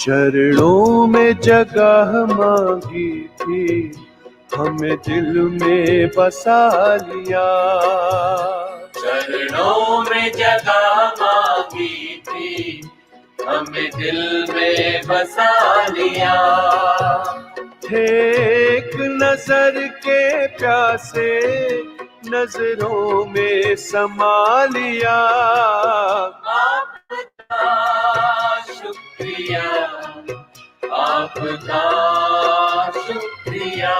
चरणों में जगह मांगी थी, हमें दिल में बसा लिया। चरणों में जगह मांगी थी, हमें दिल में बसा लिया। थे एक नजर के प्यासे, नजरों में समा लिया। आपका शुक्रिया, आपका शुक्रिया,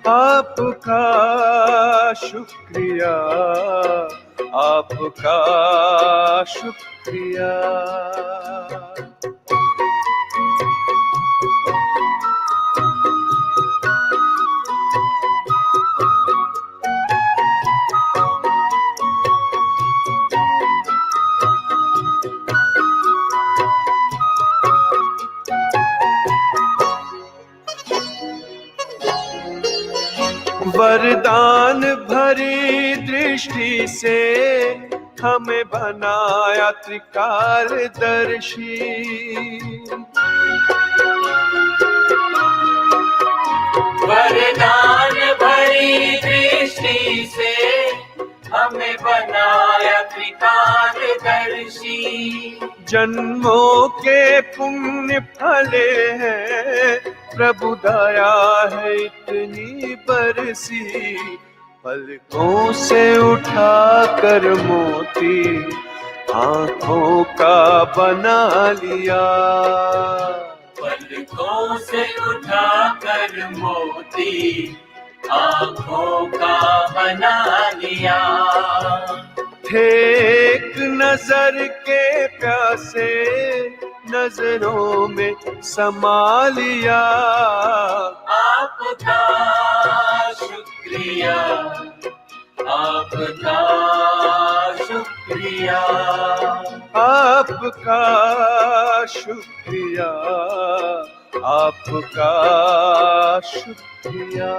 आपका शुक्रिया, आपका शुक्रिया। वरदान भरी दृष्टि से हमें बनाया त्रिकालदर्शी। वरदान भरी दृष्टि से हमें बनाया त्रिकालदर्शी। जन्मों के पुण्य फले हैं, प्रभु दया है इतनी बरसी। पलकों से उठा कर मोती आंखों का बना लिया। पलकों से उठा कर मोती आंखों का बना लिया। थे एक नजर के प्यासे, नजरों में समा लिया। आपका शुक्रिया, आपका शुक्रिया, आपका शुक्रिया, आपका शुक्रिया।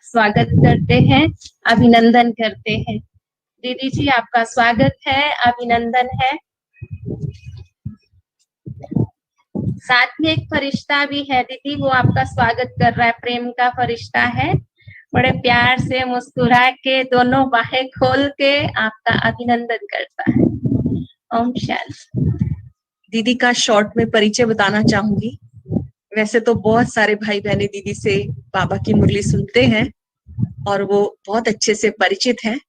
स्वागत करते हैं, अभिनंदन करते हैं। दीदी जी आपका स्वागत है, अभिनंदन है। साथ में एक फरिश्ता भी है दीदी, वो आपका स्वागत कर रहा है। प्रेम का फरिश्ता है, बड़े प्यार से मुस्कुरा के दोनों बाहें खोल के आपका अभिनंदन करता है। ओम शांति। दीदी का शॉर्ट में परिचय बताना चाहूंगी। वैसे तो बहुत सारे भाई बहने दीदी से बाबा की मुरली सुनते हैं और वो बहुत अच्छे से परिचित हैं,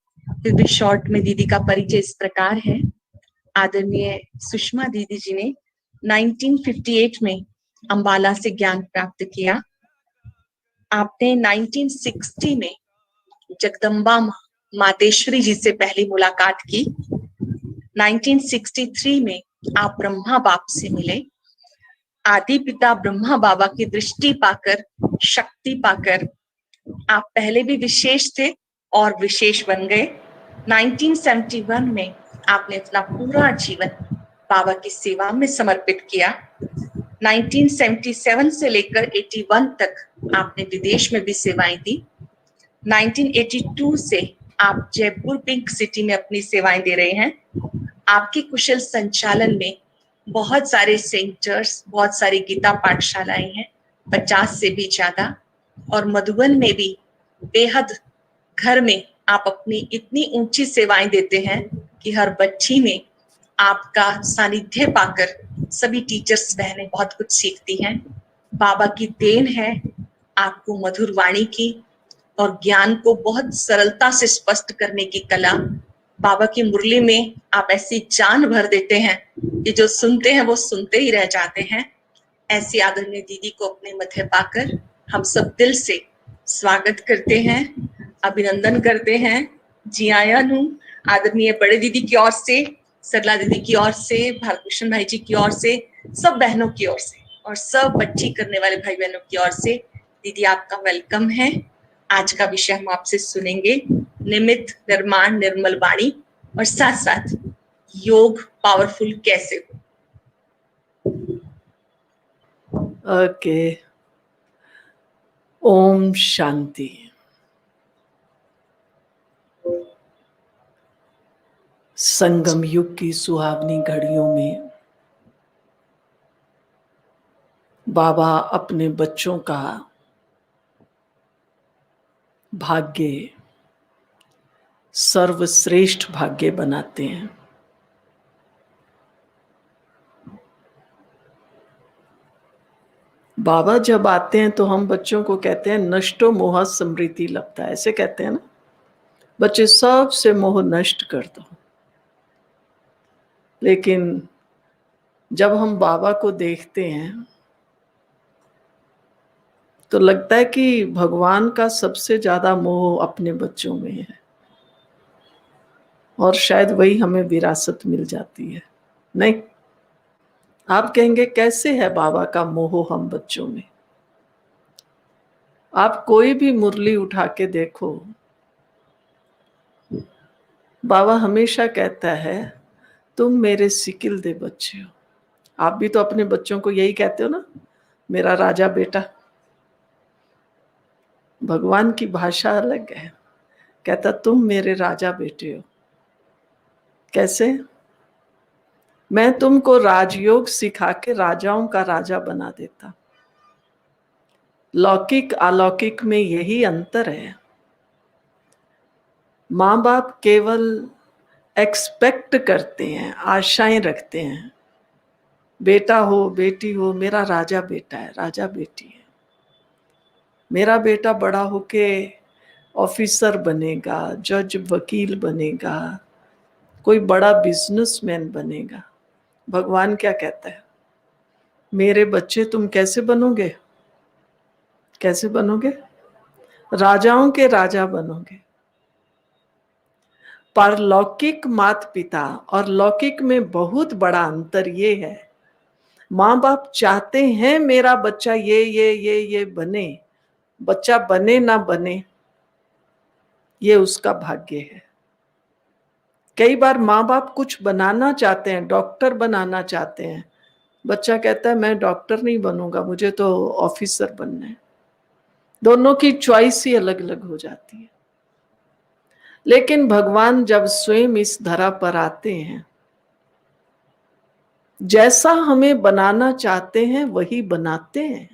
फिर भी शॉर्ट में दीदी का परिचय इस प्रकार है। आदरणीय सुषमा दीदी जी ने 1958 में अंबाला से ज्ञान प्राप्त किया। आपने 1960 में जगदम्बा मातेश्वरी जी से पहली मुलाकात की। 1963 में आप ब्रह्मा बाप से मिले। आदि पिता ब्रह्मा बाबा की दृष्टि पाकर, शक्ति पाकर आप पहले भी विशेष थे और विशेष बन गए। 1971 में आपने अपना पूरा जीवन बाबा की सेवा में समर्पित किया। 1977 से लेकर 81 तक आपने विदेश में भी सेवाएं दी। 1982 से आप जयपुर पिंक सिटी में अपनी सेवाएं दे रहे हैं। आपके कुशल संचालन में बहुत सारे सेंटर्स, बहुत सारी गीता पाठशालाएं हैं, 50 से भी ज्यादा। और मधुबन में भी बेहद घर में आप अपनी इतनी ऊंची सेवाएं देते हैं कि हर बच्ची में आपका सानिध्य पाकर सभी टीचर्स बहनें बहुत कुछ सीखती हैं। बाबा की देन है आपको मधुर वाणी की और ज्ञान को बहुत सरलता से स्पष्ट करने की कला। बाबा की मुरली में आप ऐसी जान भर देते हैं कि जो सुनते हैं वो सुनते ही रह जाते हैं। ऐसी आदरणीय दीदी को अपने मध्य पाकर हम सब दिल से स्वागत करते हैं, अभिनंदन करते हैं। जी आया हूँ आदरणीय बड़े दीदी की ओर से, सरला दीदी की ओर से, भारभूषण भाई जी की ओर से, सब बहनों की ओर से और सब बच्ची करने वाले भाई बहनों की ओर से दीदी आपका वेलकम है। आज का विषय हम आपसे सुनेंगे, निमित्त निर्माण निर्मल वाणी, और साथ साथ योग पावरफुल कैसे हो। ओके, ओम शांति। संगम युग की सुहावनी घड़ियों में बाबा अपने बच्चों का भाग्य सर्वश्रेष्ठ भाग्य बनाते हैं। बाबा जब आते हैं तो हम बच्चों को कहते हैं नष्टो मोह समृद्धि लभता है, ऐसे कहते हैं ना, बच्चे सब से मोह नष्ट कर दो। लेकिन जब हम बाबा को देखते हैं तो लगता है कि भगवान का सबसे ज्यादा मोह अपने बच्चों में है और शायद वही हमें विरासत मिल जाती है। नहीं, आप कहेंगे कैसे है बाबा का मोह हम बच्चों में? आप कोई भी मुरली उठा के देखो, बाबा हमेशा कहता है तुम मेरे सिकिल दे बच्चे हो। आप भी तो अपने बच्चों को यही कहते हो ना, मेरा राजा बेटा। भगवान की भाषा अलग है, कहता तुम मेरे राजा बेटे हो। कैसे? मैं तुमको राजयोग सिखा के राजाओं का राजा बना देता। लौकिक अलौकिक में यही अंतर है। माँ बाप केवल एक्सपेक्ट करते हैं, आशाएं रखते हैं, बेटा हो बेटी हो मेरा राजा बेटा है, राजा बेटी है, मेरा बेटा बड़ा होके ऑफिसर बनेगा, जज वकील बनेगा, कोई बड़ा बिजनेसमैन बनेगा। भगवान क्या कहता है? मेरे बच्चे तुम कैसे बनोगे? कैसे बनोगे? राजाओं के राजा बनोगे। पारलौकिक माता पिता और लौकिक में बहुत बड़ा अंतर ये है, माँ बाप चाहते हैं मेरा बच्चा ये बने, बच्चा बने ना बने ये उसका भाग्य है। कई बार माँ बाप कुछ बनाना चाहते हैं, डॉक्टर बनाना चाहते हैं, बच्चा कहता है मैं डॉक्टर नहीं बनूंगा, मुझे तो ऑफिसर बनना है। दोनों की चॉइस ही अलग अलग हो जाती है। लेकिन भगवान जब स्वयं इस धरा पर आते हैं, जैसा हमें बनाना चाहते हैं वही बनाते हैं।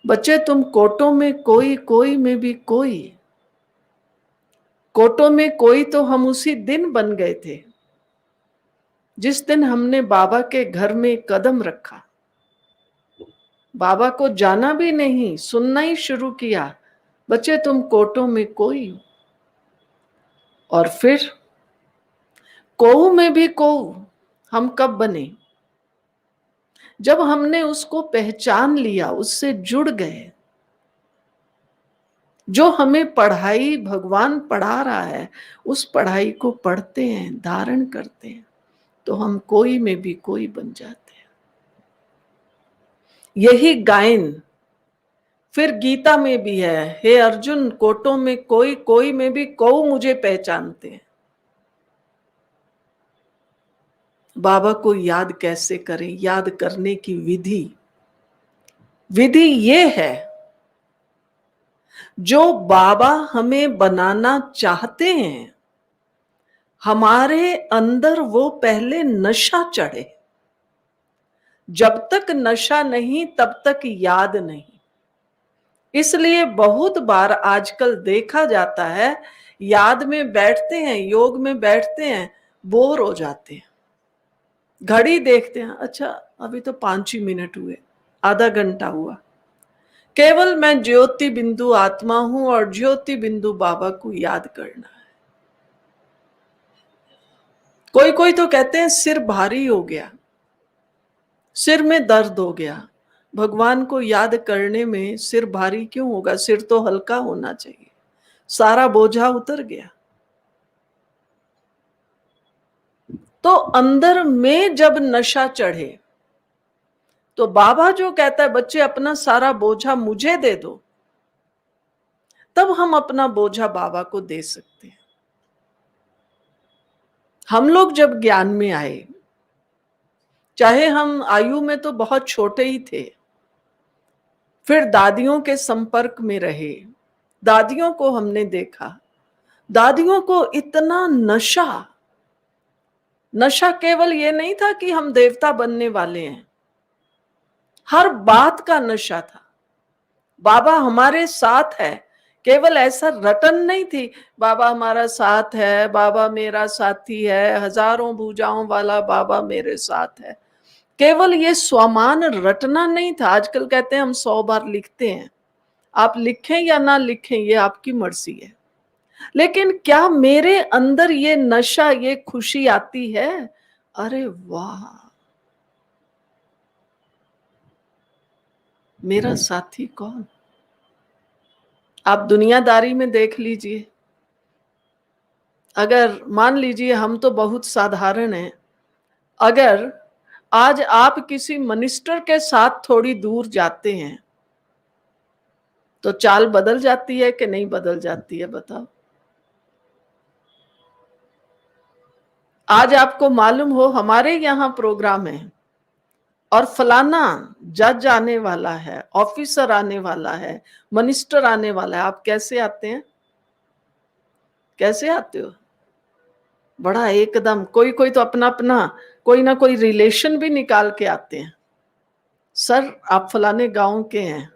बच्चे तुम कोटों में कोई, कोई में भी कोई। कोटों में कोई तो हम उसी दिन बन गए थे जिस दिन हमने बाबा के घर में कदम रखा। बाबा को जाना भी नहीं, सुनना ही शुरू किया, बच्चे तुम कोटों में कोई हो। और फिर कोऊ में भी कोऊ हम कब बने? जब हमने उसको पहचान लिया, उससे जुड़ गए। जो हमें पढ़ाई भगवान पढ़ा रहा है उस पढ़ाई को पढ़ते हैं, धारण करते हैं, तो हम कोई में भी कोई बन जाते हैं। यही गायन फिर गीता में भी है, हे अर्जुन कोटों में कोई, कोई में भी कोऊ मुझे पहचानते हैं। बाबा को याद कैसे करें? याद करने की विधि ये है, जो बाबा हमें बनाना चाहते हैं, हमारे अंदर वो पहले नशा चढ़े। जब तक नशा नहीं तब तक याद नहीं। इसलिए बहुत बार आजकल देखा जाता है, याद में बैठते हैं, योग में बैठते हैं, बोर हो जाते हैं। घड़ी देखते हैं, अच्छा अभी तो 5 ही मिनट हुए, आधा घंटा हुआ। केवल मैं ज्योति बिंदु आत्मा हूं और ज्योति बिंदु बाबा को याद करना है। कोई कोई तो कहते हैं सिर भारी हो गया, सिर में दर्द हो गया। भगवान को याद करने में सिर भारी क्यों होगा? सिर तो हल्का होना चाहिए, सारा बोझा उतर गया। तो अंदर में जब नशा चढ़े तो बाबा जो कहता है बच्चे अपना सारा बोझा मुझे दे दो, तब हम अपना बोझा बाबा को दे सकते हैं। हम लोग जब ज्ञान में आए, चाहे हम आयु में तो बहुत छोटे ही थे, फिर दादियों के संपर्क में रहे, दादियों को हमने देखा। दादियों को इतना नशा, नशा केवल ये नहीं था कि हम देवता बनने वाले हैं, हर बात का नशा था। बाबा हमारे साथ है, केवल ऐसा रटन नहीं थी, बाबा हमारा साथ है, बाबा मेरा साथी है, हजारों भुजाओं वाला बाबा मेरे साथ है। केवल ये स्वमान रटना नहीं था। आजकल कहते हैं हम 100 बार लिखते हैं, आप लिखें या ना लिखें ये आपकी मर्जी है, लेकिन क्या मेरे अंदर ये नशा, ये खुशी आती है? अरे वाह, मेरा साथी कौन? आप दुनियादारी में देख लीजिए, अगर मान लीजिए हम तो बहुत साधारण हैं, अगर आज आप किसी मिनिस्टर के साथ थोड़ी दूर जाते हैं तो चाल बदल जाती है कि नहीं बदल जाती है? बताओ। आज आपको मालूम हो हमारे यहाँ प्रोग्राम है और फलाना जज आने वाला है, ऑफिसर आने वाला है, मिनिस्टर आने वाला है, आप कैसे आते हैं? कैसे आते हो? बड़ा एकदम, कोई कोई तो अपना अपना कोई ना कोई रिलेशन भी निकाल के आते हैं। सर आप फलाने गांव के हैं,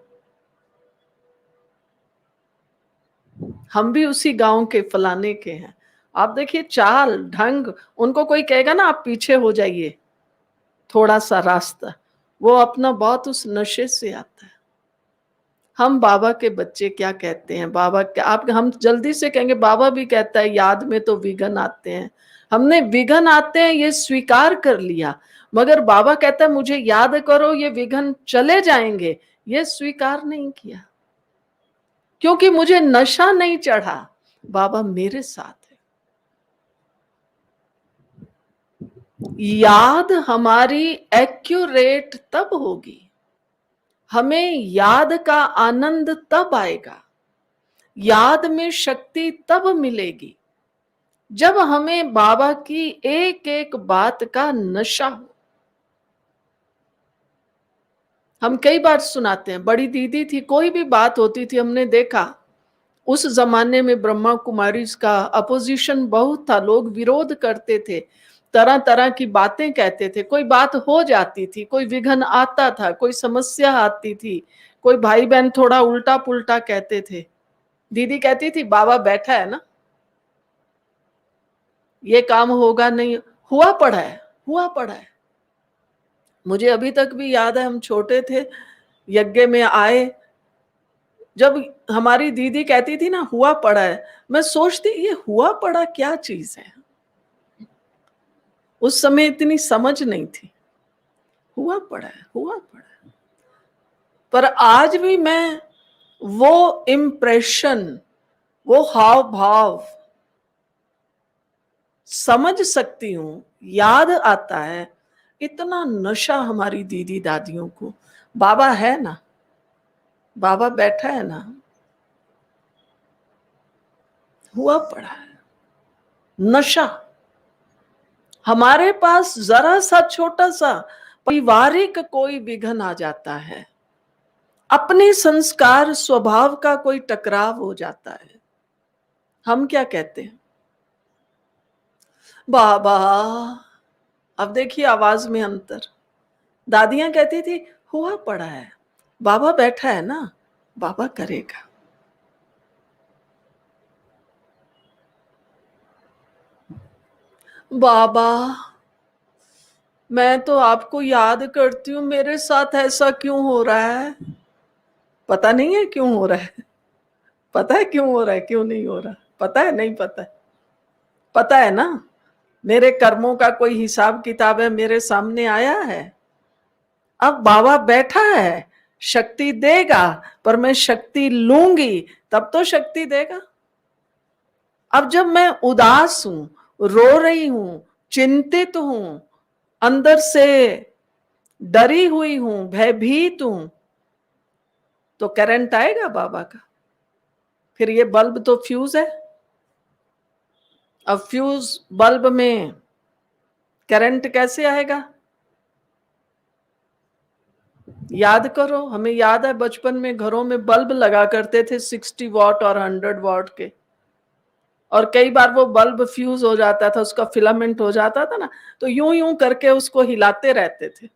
हम भी उसी गांव के फलाने के हैं। आप देखिए चाल ढंग, उनको कोई कहेगा ना आप पीछे हो जाइए थोड़ा सा रास्ता, वो अपना बहुत उस नशे से आता है। हम बाबा के बच्चे क्या कहते हैं? बाबा क्या, आप हम जल्दी से कहेंगे बाबा भी कहता है याद में तो विघ्न आते हैं। हमने विघ्न आते हैं ये स्वीकार कर लिया, मगर बाबा कहता है मुझे याद करो ये विघ्न चले जाएंगे, ये स्वीकार नहीं किया, क्योंकि मुझे नशा नहीं चढ़ा। बाबा मेरे साथ है। याद हमारी एक्यूरेट तब होगी, हमें याद का आनंद तब आएगा, याद में शक्ति तब मिलेगी जब हमें बाबा की एक एक बात का नशा हो। हम कई बार सुनाते हैं, बड़ी दीदी थी, कोई भी बात होती थी, हमने देखा उस जमाने में ब्रह्मा कुमारी का अपोजिशन बहुत था, लोग विरोध करते थे, तरह तरह की बातें कहते थे। कोई बात हो जाती थी, कोई विघ्न आता था, कोई समस्या आती थी, कोई भाई बहन थोड़ा उल्टा पुल्टा कहते थे, दीदी कहती थी बाबा बैठा है ना, ये काम होगा नहीं, हुआ पड़ा है, हुआ पड़ा है। मुझे अभी तक भी याद है, हम छोटे थे, यज्ञ में आए, जब हमारी दीदी कहती थी ना हुआ पड़ा है, मैं सोचती ये हुआ पड़ा क्या चीज है। उस समय इतनी समझ नहीं थी, हुआ पड़ा है, हुआ पड़ा है। पर आज भी मैं वो इम्प्रेशन, वो हाव भाव समझ सकती हूं, याद आता है। इतना नशा हमारी दीदी दादियों को। बाबा है ना, बाबा बैठा है ना, हुआ पड़ा है नशा। हमारे पास जरा सा छोटा सा पारिवारिक कोई विघ्न आ जाता है, अपने संस्कार स्वभाव का कोई टकराव हो जाता है, हम क्या कहते हैं, बाबा। अब देखिए आवाज में अंतर। दादियां कहती थी हुआ पड़ा है, बाबा बैठा है ना, बाबा करेगा। बाबा मैं तो आपको याद करती हूं, मेरे साथ ऐसा क्यों हो रहा है? पता नहीं है क्यों हो रहा है, पता है क्यों हो रहा है, क्यों नहीं हो रहा, पता है नहीं पता है? पता है ना, मेरे कर्मों का कोई हिसाब किताब है, मेरे सामने आया है। अब बाबा बैठा है, शक्ति देगा, पर मैं शक्ति लूंगी तब तो शक्ति देगा। अब जब मैं उदास हूं, रो रही हूं, चिंतित हूं, अंदर से डरी हुई हूं, भयभीत हूं, तो करंट आएगा बाबा का। फिर ये बल्ब तो फ्यूज है, अब फ्यूज बल्ब में करंट कैसे आएगा? याद करो, हमें याद है बचपन में घरों में बल्ब लगा करते थे 60 वॉट और 100 वॉट के, और कई बार वो बल्ब फ्यूज हो जाता था, उसका फिलामेंट हो जाता था ना, तो यूं यूं करके उसको हिलाते रहते थे।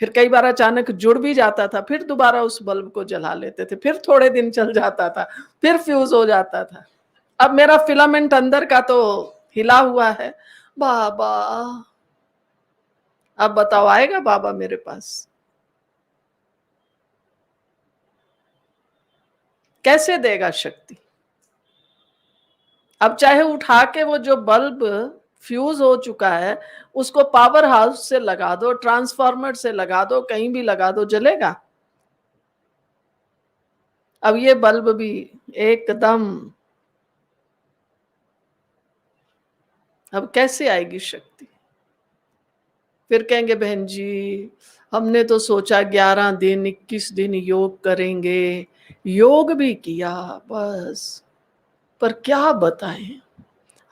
फिर कई बार अचानक जुड़ भी जाता था, फिर दोबारा उस बल्ब को जला लेते थे, फिर थोड़े दिन चल जाता था, फिर फ्यूज हो जाता था। अब मेरा फिलामेंट अंदर का तो हिला हुआ है। बाबा अब बताओ आएगा बाबा मेरे पास? कैसे देगा शक्ति? अब चाहे उठा के वो जो बल्ब फ्यूज हो चुका है उसको पावर हाउस से लगा दो, ट्रांसफार्मर से लगा दो, कहीं भी लगा दो, जलेगा? अब ये बल्ब भी एकदम, अब कैसे आएगी शक्ति? फिर कहेंगे बहन जी हमने तो सोचा 11 दिन 21 दिन योग करेंगे, योग भी किया बस, पर क्या बताएं,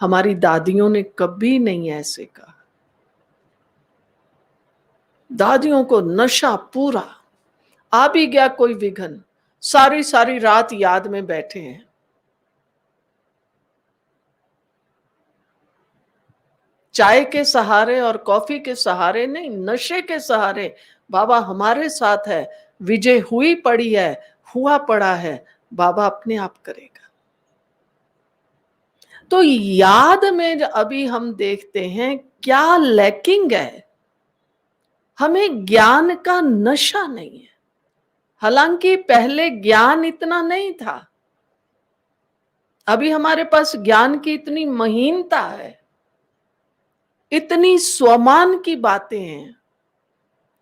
हमारी दादियों ने कभी नहीं ऐसे कहा। दादियों को नशा पूरा, आ भी गया कोई विघन, सारी सारी रात याद में बैठे हैं। चाय के सहारे और कॉफी के सहारे नहीं, नशे के सहारे बाबा हमारे साथ है, विजय हुई पड़ी है, हुआ पड़ा है, बाबा अपने आप करेगा। तो याद में अभी हम देखते हैं क्या लैकिंग है, हमें ज्ञान का नशा नहीं है। हालांकि पहले ज्ञान इतना नहीं था, अभी हमारे पास ज्ञान की इतनी महीनता है, इतनी स्वमान की बातें हैं,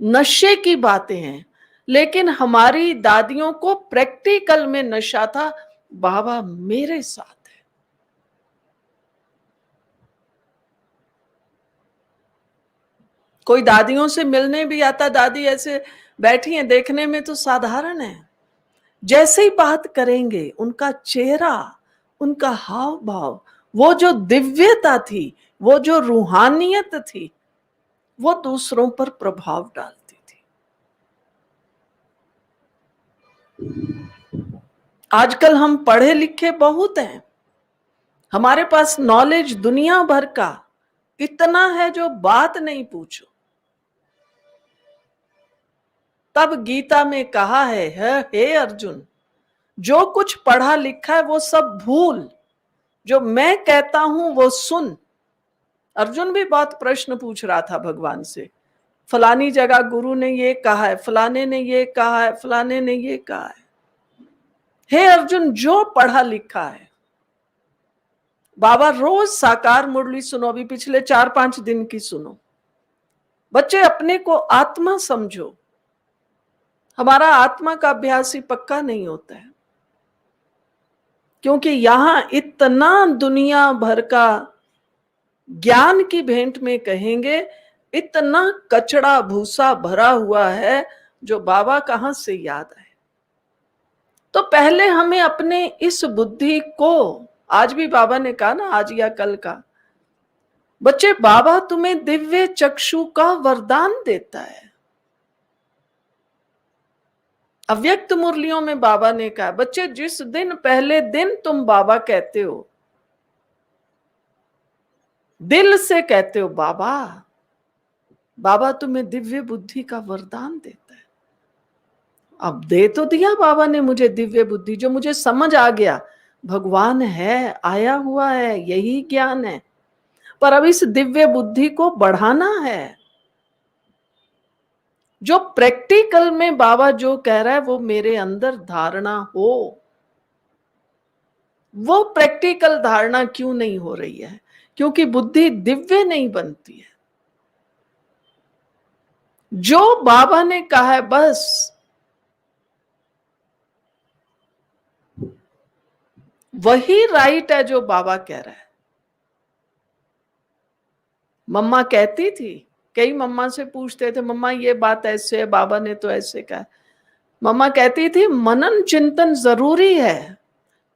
नशे की बातें हैं, लेकिन हमारी दादियों को प्रैक्टिकल में नशा था, बाबा मेरे साथ है। कोई दादियों से मिलने भी आता, दादी ऐसे बैठी हैं, देखने में तो साधारण है, जैसे ही बात करेंगे उनका चेहरा, उनका हाव भाव, वो जो दिव्यता थी, वो जो रूहानियत थी, वो दूसरों पर प्रभाव डालती थी। आजकल हम पढ़े लिखे बहुत हैं, हमारे पास नॉलेज दुनिया भर का इतना है जो बात नहीं पूछो। तब गीता में कहा है हे अर्जुन, जो कुछ पढ़ा लिखा है वो सब भूल, जो मैं कहता हूं वो सुन। अर्जुन भी बहुत प्रश्न पूछ रहा था भगवान से, फलानी जगह गुरु ने ये कहा है, फलाने ने ये कहा है, फलाने ने ये कहा है। हे अर्जुन जो पढ़ा लिखा है, बाबा रोज साकार मुरली सुनो, अभी पिछले 4-5 दिन की सुनो। बच्चे अपने को आत्मा समझो, हमारा आत्मा का अभ्यास ही पक्का नहीं होता है, क्योंकि यहां इतना दुनिया भर का ज्ञान की भेंट में कहेंगे, इतना कचड़ा भूसा भरा हुआ है जो बाबा कहां से याद आए। तो पहले हमें अपने इस बुद्धि को, आज भी बाबा ने कहा ना, आज या कल का, बच्चे बाबा तुम्हें दिव्य चक्षु का वरदान देता है। अव्यक्त मुरलियों में बाबा ने कहा, बच्चे जिस दिन पहले दिन तुम बाबा कहते हो, दिल से कहते हो बाबा, बाबा तुम्हें दिव्य बुद्धि का वरदान देता है। अब दे तो दिया बाबा ने मुझे दिव्य बुद्धि, जो मुझे समझ आ गया भगवान है, आया हुआ है, यही ज्ञान है। पर अब इस दिव्य बुद्धि को बढ़ाना है। जो प्रैक्टिकल में बाबा जो कह रहा है वो मेरे अंदर धारणा हो। वो प्रैक्टिकल धारणा क्यों नहीं हो रही है? क्योंकि बुद्धि दिव्य नहीं बनती है। जो बाबा ने कहा है बस वही राइट है जो बाबा कह रहा है। मम्मा कहती थी, कई मम्मा से पूछते थे, मम्मा ये बात ऐसे है, बाबा ने तो ऐसे कहा। मम्मा कहती थी मनन चिंतन जरूरी है,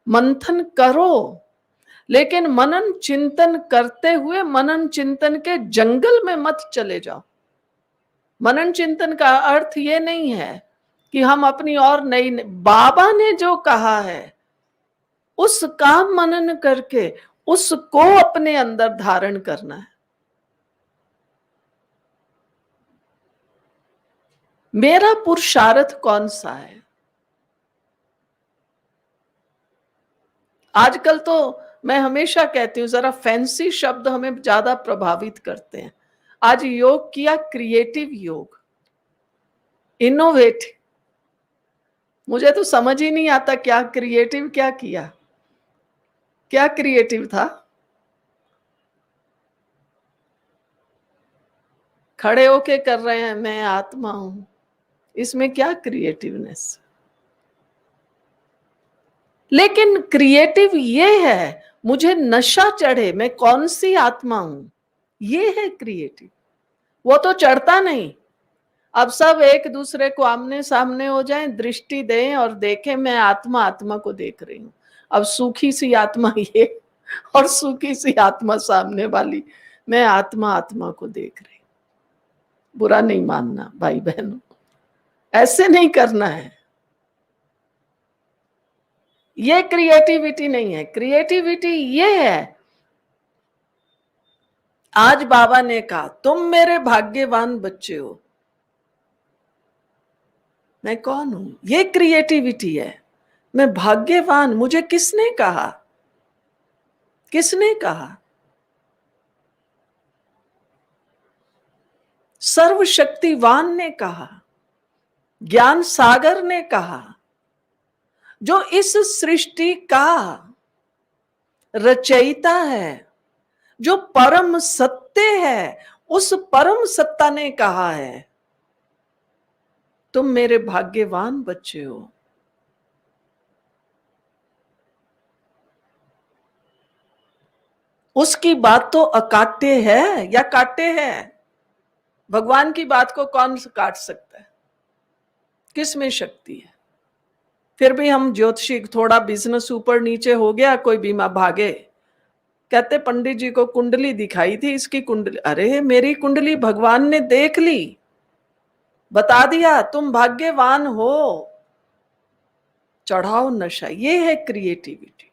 मंथन करो, लेकिन मनन चिंतन करते हुए मनन चिंतन के जंगल में मत चले जाओ। मनन चिंतन का अर्थ ये नहीं है कि हम अपनी और नई, बाबा ने जो कहा है उसका मनन करके उसको अपने अंदर धारण करना है। मेरा पुरुषार्थ कौन सा है? आजकल तो मैं हमेशा कहती हूं, जरा फैंसी शब्द हमें ज्यादा प्रभावित करते हैं। आज योग किया क्रिएटिव योग, इनोवेटिव। मुझे तो समझ ही नहीं आता क्या क्रिएटिव क्या किया, क्या क्रिएटिव था? खड़े होके कर रहे हैं, मैं आत्मा हूं, इसमें क्या क्रिएटिवनेस? लेकिन क्रिएटिव ये है मुझे नशा चढ़े, मैं कौन सी आत्मा हूं, ये है क्रिएटिव। वो तो चढ़ता नहीं। अब सब एक दूसरे को आमने सामने हो जाएं, दृष्टि दें और देखें मैं आत्मा आत्मा को देख रही हूं। अब सूखी सी आत्मा ये और सूखी सी आत्मा सामने वाली, मैं आत्मा आत्मा को देख रही हूं। बुरा नहीं मानना भाई बहनों, ऐसे नहीं करना है। ये क्रिएटिविटी नहीं है। क्रिएटिविटी ये है, आज बाबा ने कहा तुम मेरे भाग्यवान बच्चे हो। मैं कौन हूं? ये क्रिएटिविटी है। मैं भाग्यवान, मुझे किसने कहा? किसने कहा? सर्वशक्तिवान ने कहा, ज्ञान सागर ने कहा, जो इस सृष्टि का रचयिता है, जो परम सत्य है, उस परम सत्ता ने कहा है तुम मेरे भाग्यवान बच्चे हो। उसकी बात तो अकाट्य है या काट्य है? भगवान की बात को कौन काट सकता है? किस में शक्ति है? फिर भी हम ज्योतिषी, थोड़ा बिजनेस ऊपर नीचे हो गया, कोई बीमा भागे, कहते पंडित जी को कुंडली दिखाई थी, इसकी कुंडली, अरे मेरी कुंडली भगवान ने देख ली, बता दिया तुम भाग्यवान हो। चढ़ाओ नशा, ये है क्रिएटिविटी।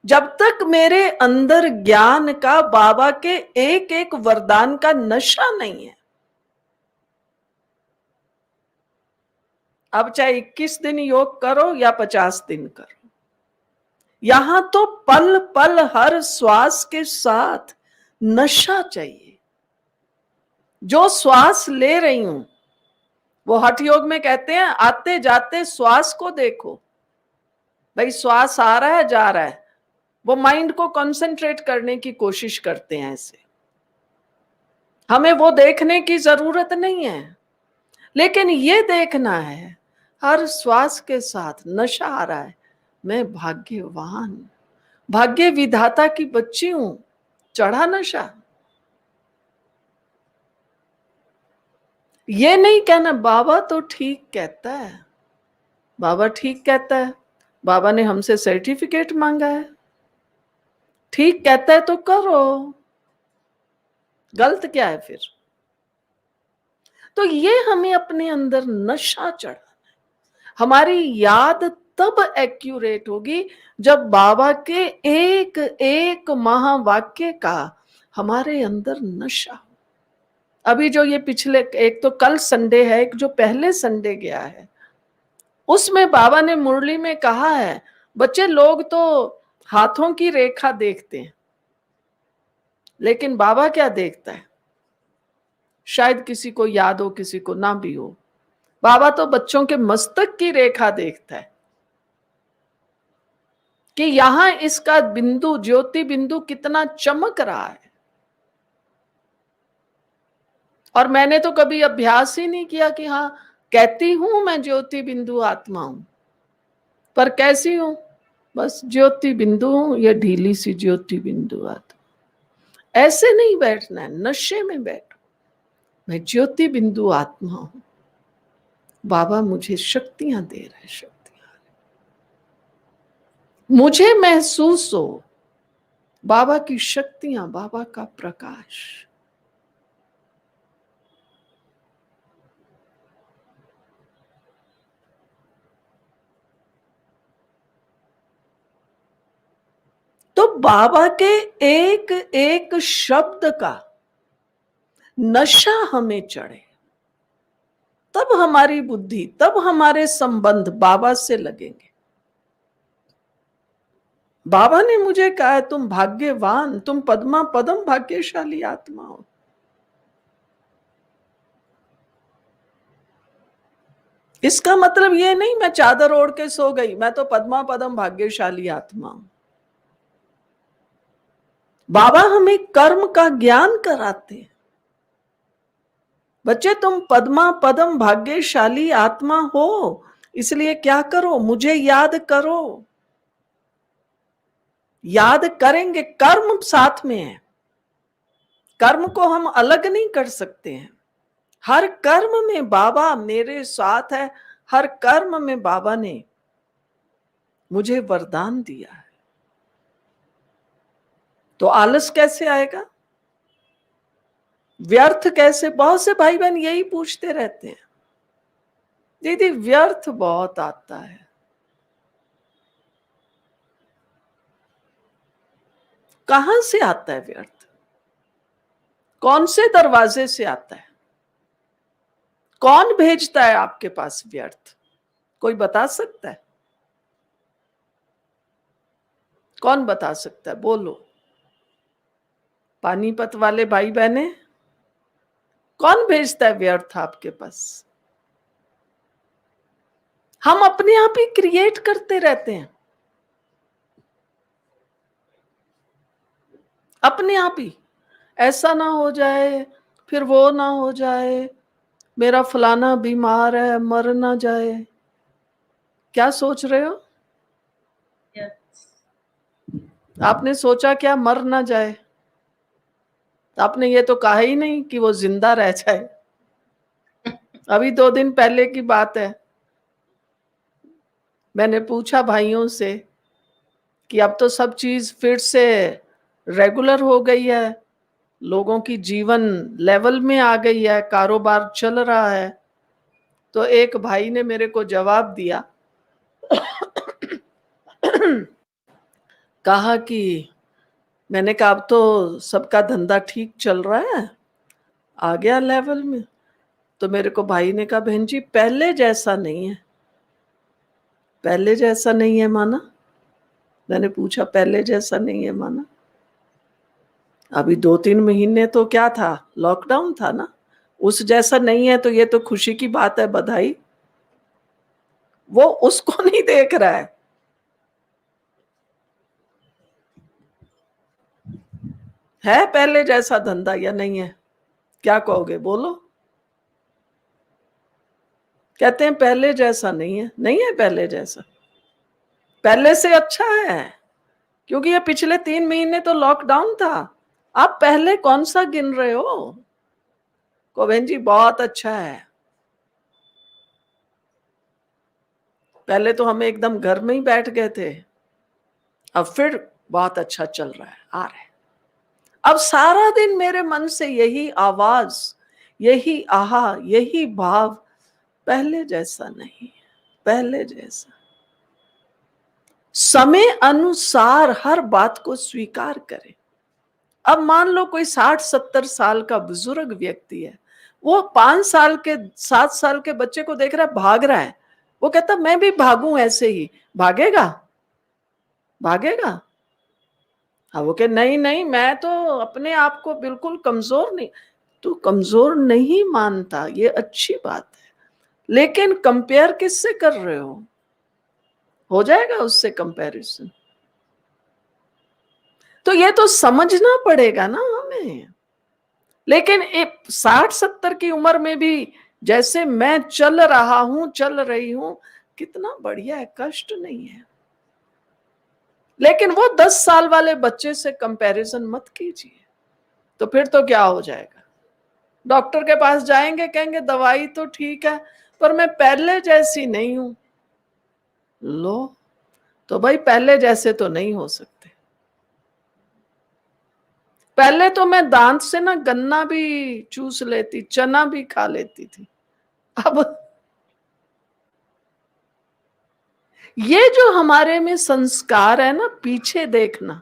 जब तक मेरे अंदर ज्ञान का, बाबा के एक एक वरदान का नशा नहीं है, अब चाहे 21 दिन योग करो या 50 दिन करो, यहां तो पल पल हर श्वास के साथ नशा चाहिए। जो श्वास ले रही हूं, वो हठ योग में कहते हैं आते जाते श्वास को देखो। भाई श्वास आ रहा है जा रहा है, वो माइंड को कंसंट्रेट करने की कोशिश करते हैं। ऐसे हमें वो देखने की जरूरत नहीं है, लेकिन ये देखना है हर श्वास के साथ नशा आ रहा है, मैं भाग्यवान, भाग्य विधाता की बच्ची हूं। चढ़ा नशा। ये नहीं कहना बाबा तो ठीक कहता है, बाबा ठीक कहता है, बाबा ने हमसे सर्टिफिकेट मांगा है, ठीक कहता है तो करो, गलत क्या है फिर? तो ये हमें अपने अंदर नशा चढ़ाना है। हमारी याद तब एक्यूरेट होगी जब बाबा के एक एक महावाक्य का हमारे अंदर नशा हो। अभी जो ये पिछले, एक तो कल संडे है, एक जो पहले संडे गया है, उसमें बाबा ने मुरली में कहा है, बच्चे लोग तो हाथों की रेखा देखते हैं, लेकिन बाबा क्या देखता है? शायद किसी को याद हो, किसी को ना भी हो। बाबा तो बच्चों के मस्तक की रेखा देखता है कि यहां इसका बिंदु, ज्योति बिंदु कितना चमक रहा है। और मैंने तो कभी अभ्यास ही नहीं किया कि हाँ, कहती हूं मैं ज्योति बिंदु आत्मा हूं, पर कैसी हूं? बस ज्योति बिंदु हूं, ये ढीली सी ज्योति बिंदु आत्मा। ऐसे नहीं बैठना है, नशे में बैठो, मैं ज्योति बिंदु आत्मा हूं, बाबा मुझे शक्तियां दे रहे, शक्तियां मुझे महसूस हो, बाबा की शक्तियां, बाबा का प्रकाश। तो बाबा के एक एक शब्द का नशा हमें चढ़े, तब हमारी बुद्धि, तब हमारे संबंध बाबा से लगेंगे। बाबा ने मुझे कहा है, तुम भाग्यवान, तुम पद्मा पदम भाग्यशाली आत्मा हो। इसका मतलब ये नहीं मैं चादर ओढ़ के सो गई, मैं तो पद्मा पदम भाग्यशाली आत्मा हूं। बाबा हमें कर्म का ज्ञान कराते हैं। बच्चे तुम पद्मा पदम भाग्यशाली आत्मा हो, इसलिए क्या करो? मुझे याद करो। याद करेंगे, कर्म साथ में है, कर्म को हम अलग नहीं कर सकते हैं। हर कर्म में बाबा मेरे साथ है, हर कर्म में बाबा ने मुझे वरदान दिया है। तो आलस कैसे आएगा? व्यर्थ कैसे? बहुत से भाई बहन यही पूछते रहते हैं, दीदी व्यर्थ बहुत आता है। कहां से आता है व्यर्थ? कौन से दरवाजे से आता है? कौन भेजता है आपके पास व्यर्थ? कोई बता सकता है? कौन बता सकता है? बोलो। पानीपत वाले भाई बहने, कौन भेजता है व्यर्थ आपके पास? हम अपने आप ही क्रिएट करते रहते हैं, अपने आप ही। ऐसा ना हो जाए, फिर वो ना हो जाए, मेरा फलाना बीमार है, मर ना जाए। क्या सोच रहे हो? आपने सोचा क्या मर ना जाए? आपने ये तो कहा ही नहीं कि वो जिंदा रह जाए। अभी 2 दिन पहले की बात है, मैंने पूछा भाइयों से कि अब तो सब चीज फिर से रेगुलर हो गई है, लोगों की जीवन लेवल में आ गई है, कारोबार चल रहा है। तो एक भाई ने मेरे को जवाब दिया, कहा कि, मैंने कहा अब तो सबका धंधा ठीक चल रहा है, आ गया लेवल में। तो मेरे को भाई ने कहा, बहन जी पहले जैसा नहीं है। पहले जैसा नहीं है माना? मैंने पूछा पहले जैसा नहीं है माना? अभी 2-3 महीने तो क्या था, लॉकडाउन था ना, उस जैसा नहीं है। तो ये तो खुशी की बात है, बधाई। वो उसको नहीं देख रहा है पहले जैसा धंधा या नहीं है? क्या कहोगे? बोलो। कहते हैं पहले जैसा नहीं है। नहीं है पहले जैसा, पहले से अच्छा है, क्योंकि ये पिछले 3 महीने तो लॉकडाउन था। आप पहले कौन सा गिन रहे हो? को बहन जी बहुत अच्छा है, पहले तो हम एकदम घर में ही बैठ गए थे, अब फिर बहुत अच्छा चल रहा है, आ रहा है। अब सारा दिन मेरे मन से यही आवाज, यही आहा, यही भाव, पहले जैसा नहीं है। पहले जैसा। समय अनुसार हर बात को स्वीकार करें। अब मान लो कोई 60-70 साल का बुजुर्ग व्यक्ति है, वो 5 साल के 7 साल के बच्चे को देख रहा है, भाग रहा है, वो कहता मैं भी भागूं ऐसे ही, भागेगा? भागेगा? हाँ, वो कहे नहीं नहीं, मैं तो अपने आप को बिल्कुल कमजोर नहीं। तू कमजोर नहीं मानता, ये अच्छी बात है, लेकिन कंपेयर किससे कर रहे हो जाएगा उससे कंपैरिजन। तो ये तो समझना पड़ेगा ना हमें। लेकिन 60-70 की उम्र में भी जैसे मैं चल रहा हूं, चल रही हूं, कितना बढ़िया है, कष्ट नहीं है। लेकिन वो 10 साल वाले बच्चे से कंपैरिजन मत कीजिए, तो फिर तो क्या हो जाएगा। डॉक्टर के पास जाएंगे, कहेंगे दवाई तो ठीक है पर मैं पहले जैसी नहीं हूं। लो, तो भाई पहले जैसे तो नहीं हो सकते। पहले तो मैं दांत से ना गन्ना भी चूस लेती, चना भी खा लेती थी। अब ये जो हमारे में संस्कार है ना, पीछे देखना,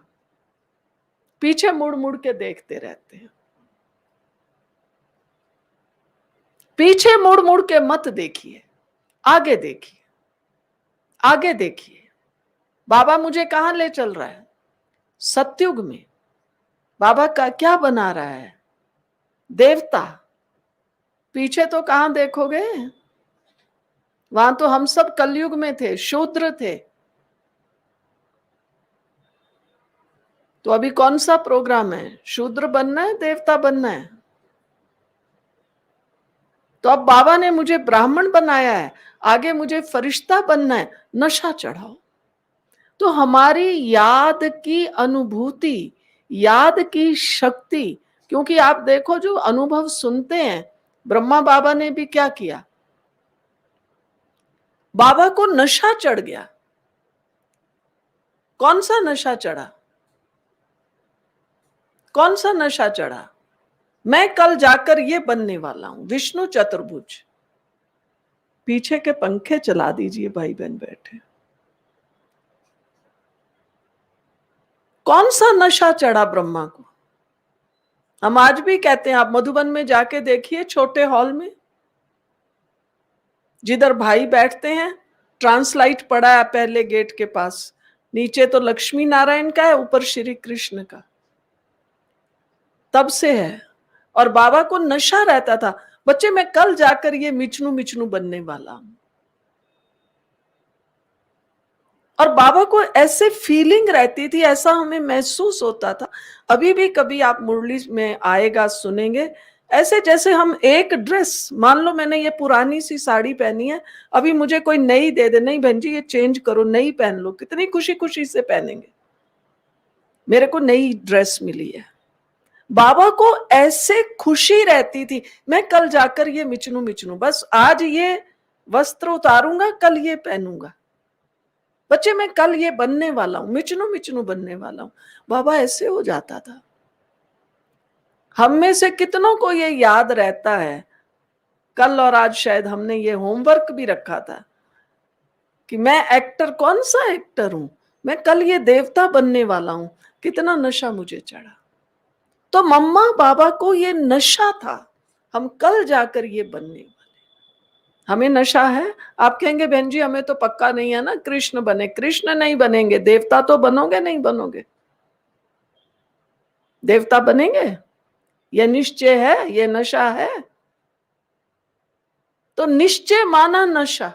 पीछे मुड़ मुड़ के देखते रहते हैं। पीछे मुड़ मुड़ के मत देखिए, आगे देखिए, आगे देखिए। बाबा मुझे कहां ले चल रहा है? सतयुग में। बाबा का क्या बना रहा है? देवता। पीछे तो कहां देखोगे? वहां तो हम सब कलयुग में थे, शूद्र थे। तो अभी कौन सा प्रोग्राम है? शूद्र बनना है, देवता बनना है? तो अब बाबा ने मुझे ब्राह्मण बनाया है, आगे मुझे फरिश्ता बनना है, नशा चढ़ाओ। तो हमारी याद की अनुभूति, याद की शक्ति, क्योंकि आप देखो जो अनुभव सुनते हैं, ब्रह्मा बाबा ने भी क्या किया, बाबा को नशा चढ़ गया। कौन सा नशा चढ़ा? कौन सा नशा चढ़ा? मैं कल जाकर ये बनने वाला हूं, विष्णु चतुर्भुज। पीछे के पंखे चला दीजिए भाई बहन बैठे। कौन सा नशा चढ़ा ब्रह्मा को? हम आज भी कहते हैं, आप मधुबन में जाके देखिए, छोटे हॉल में जिधर भाई बैठते हैं, ट्रांसलाइट पड़ा है पहले गेट के पास, नीचे तो लक्ष्मी नारायण का है, ऊपर श्री कृष्ण का, तब से है। और बाबा को नशा रहता था, बच्चे मैं कल जाकर ये मिचनू मिचनू बनने वाला हूं। और बाबा को ऐसे फीलिंग रहती थी, ऐसा हमें महसूस होता था। अभी भी कभी आप मुरली में आएगा, सुनेंगे, ऐसे जैसे हम एक ड्रेस, मान लो मैंने ये पुरानी सी साड़ी पहनी है, अभी मुझे कोई नई दे दे, नहीं बहन जी ये चेंज करो, नई पहन लो, कितनी खुशी खुशी से पहनेंगे, मेरे को नई ड्रेस मिली है। बाबा को ऐसे खुशी रहती थी, मैं कल जाकर ये मिचनू मिचनू, बस आज ये वस्त्र उतारूंगा, कल ये पहनूंगा, बच्चे मैं कल ये बनने वाला हूं, मिचनू मिचनू बनने वाला हूं। बाबा ऐसे हो जाता था। हम में से कितनों को ये याद रहता है? कल और आज शायद हमने ये होमवर्क भी रखा था कि मैं एक्टर, कौन सा एक्टर हूं, मैं कल ये देवता बनने वाला हूं। कितना नशा मुझे चढ़ा। तो मम्मा बाबा को ये नशा था, हम कल जाकर ये बनने वाले। हमें नशा है? आप कहेंगे बहन जी हमें तो पक्का नहीं है ना कृष्ण बने। कृष्ण नहीं बनेंगे, देवता तो बनोगे नहीं बनोगे? देवता बनेंगे, ये निश्चय है, ये नशा है। तो निश्चय माना नशा।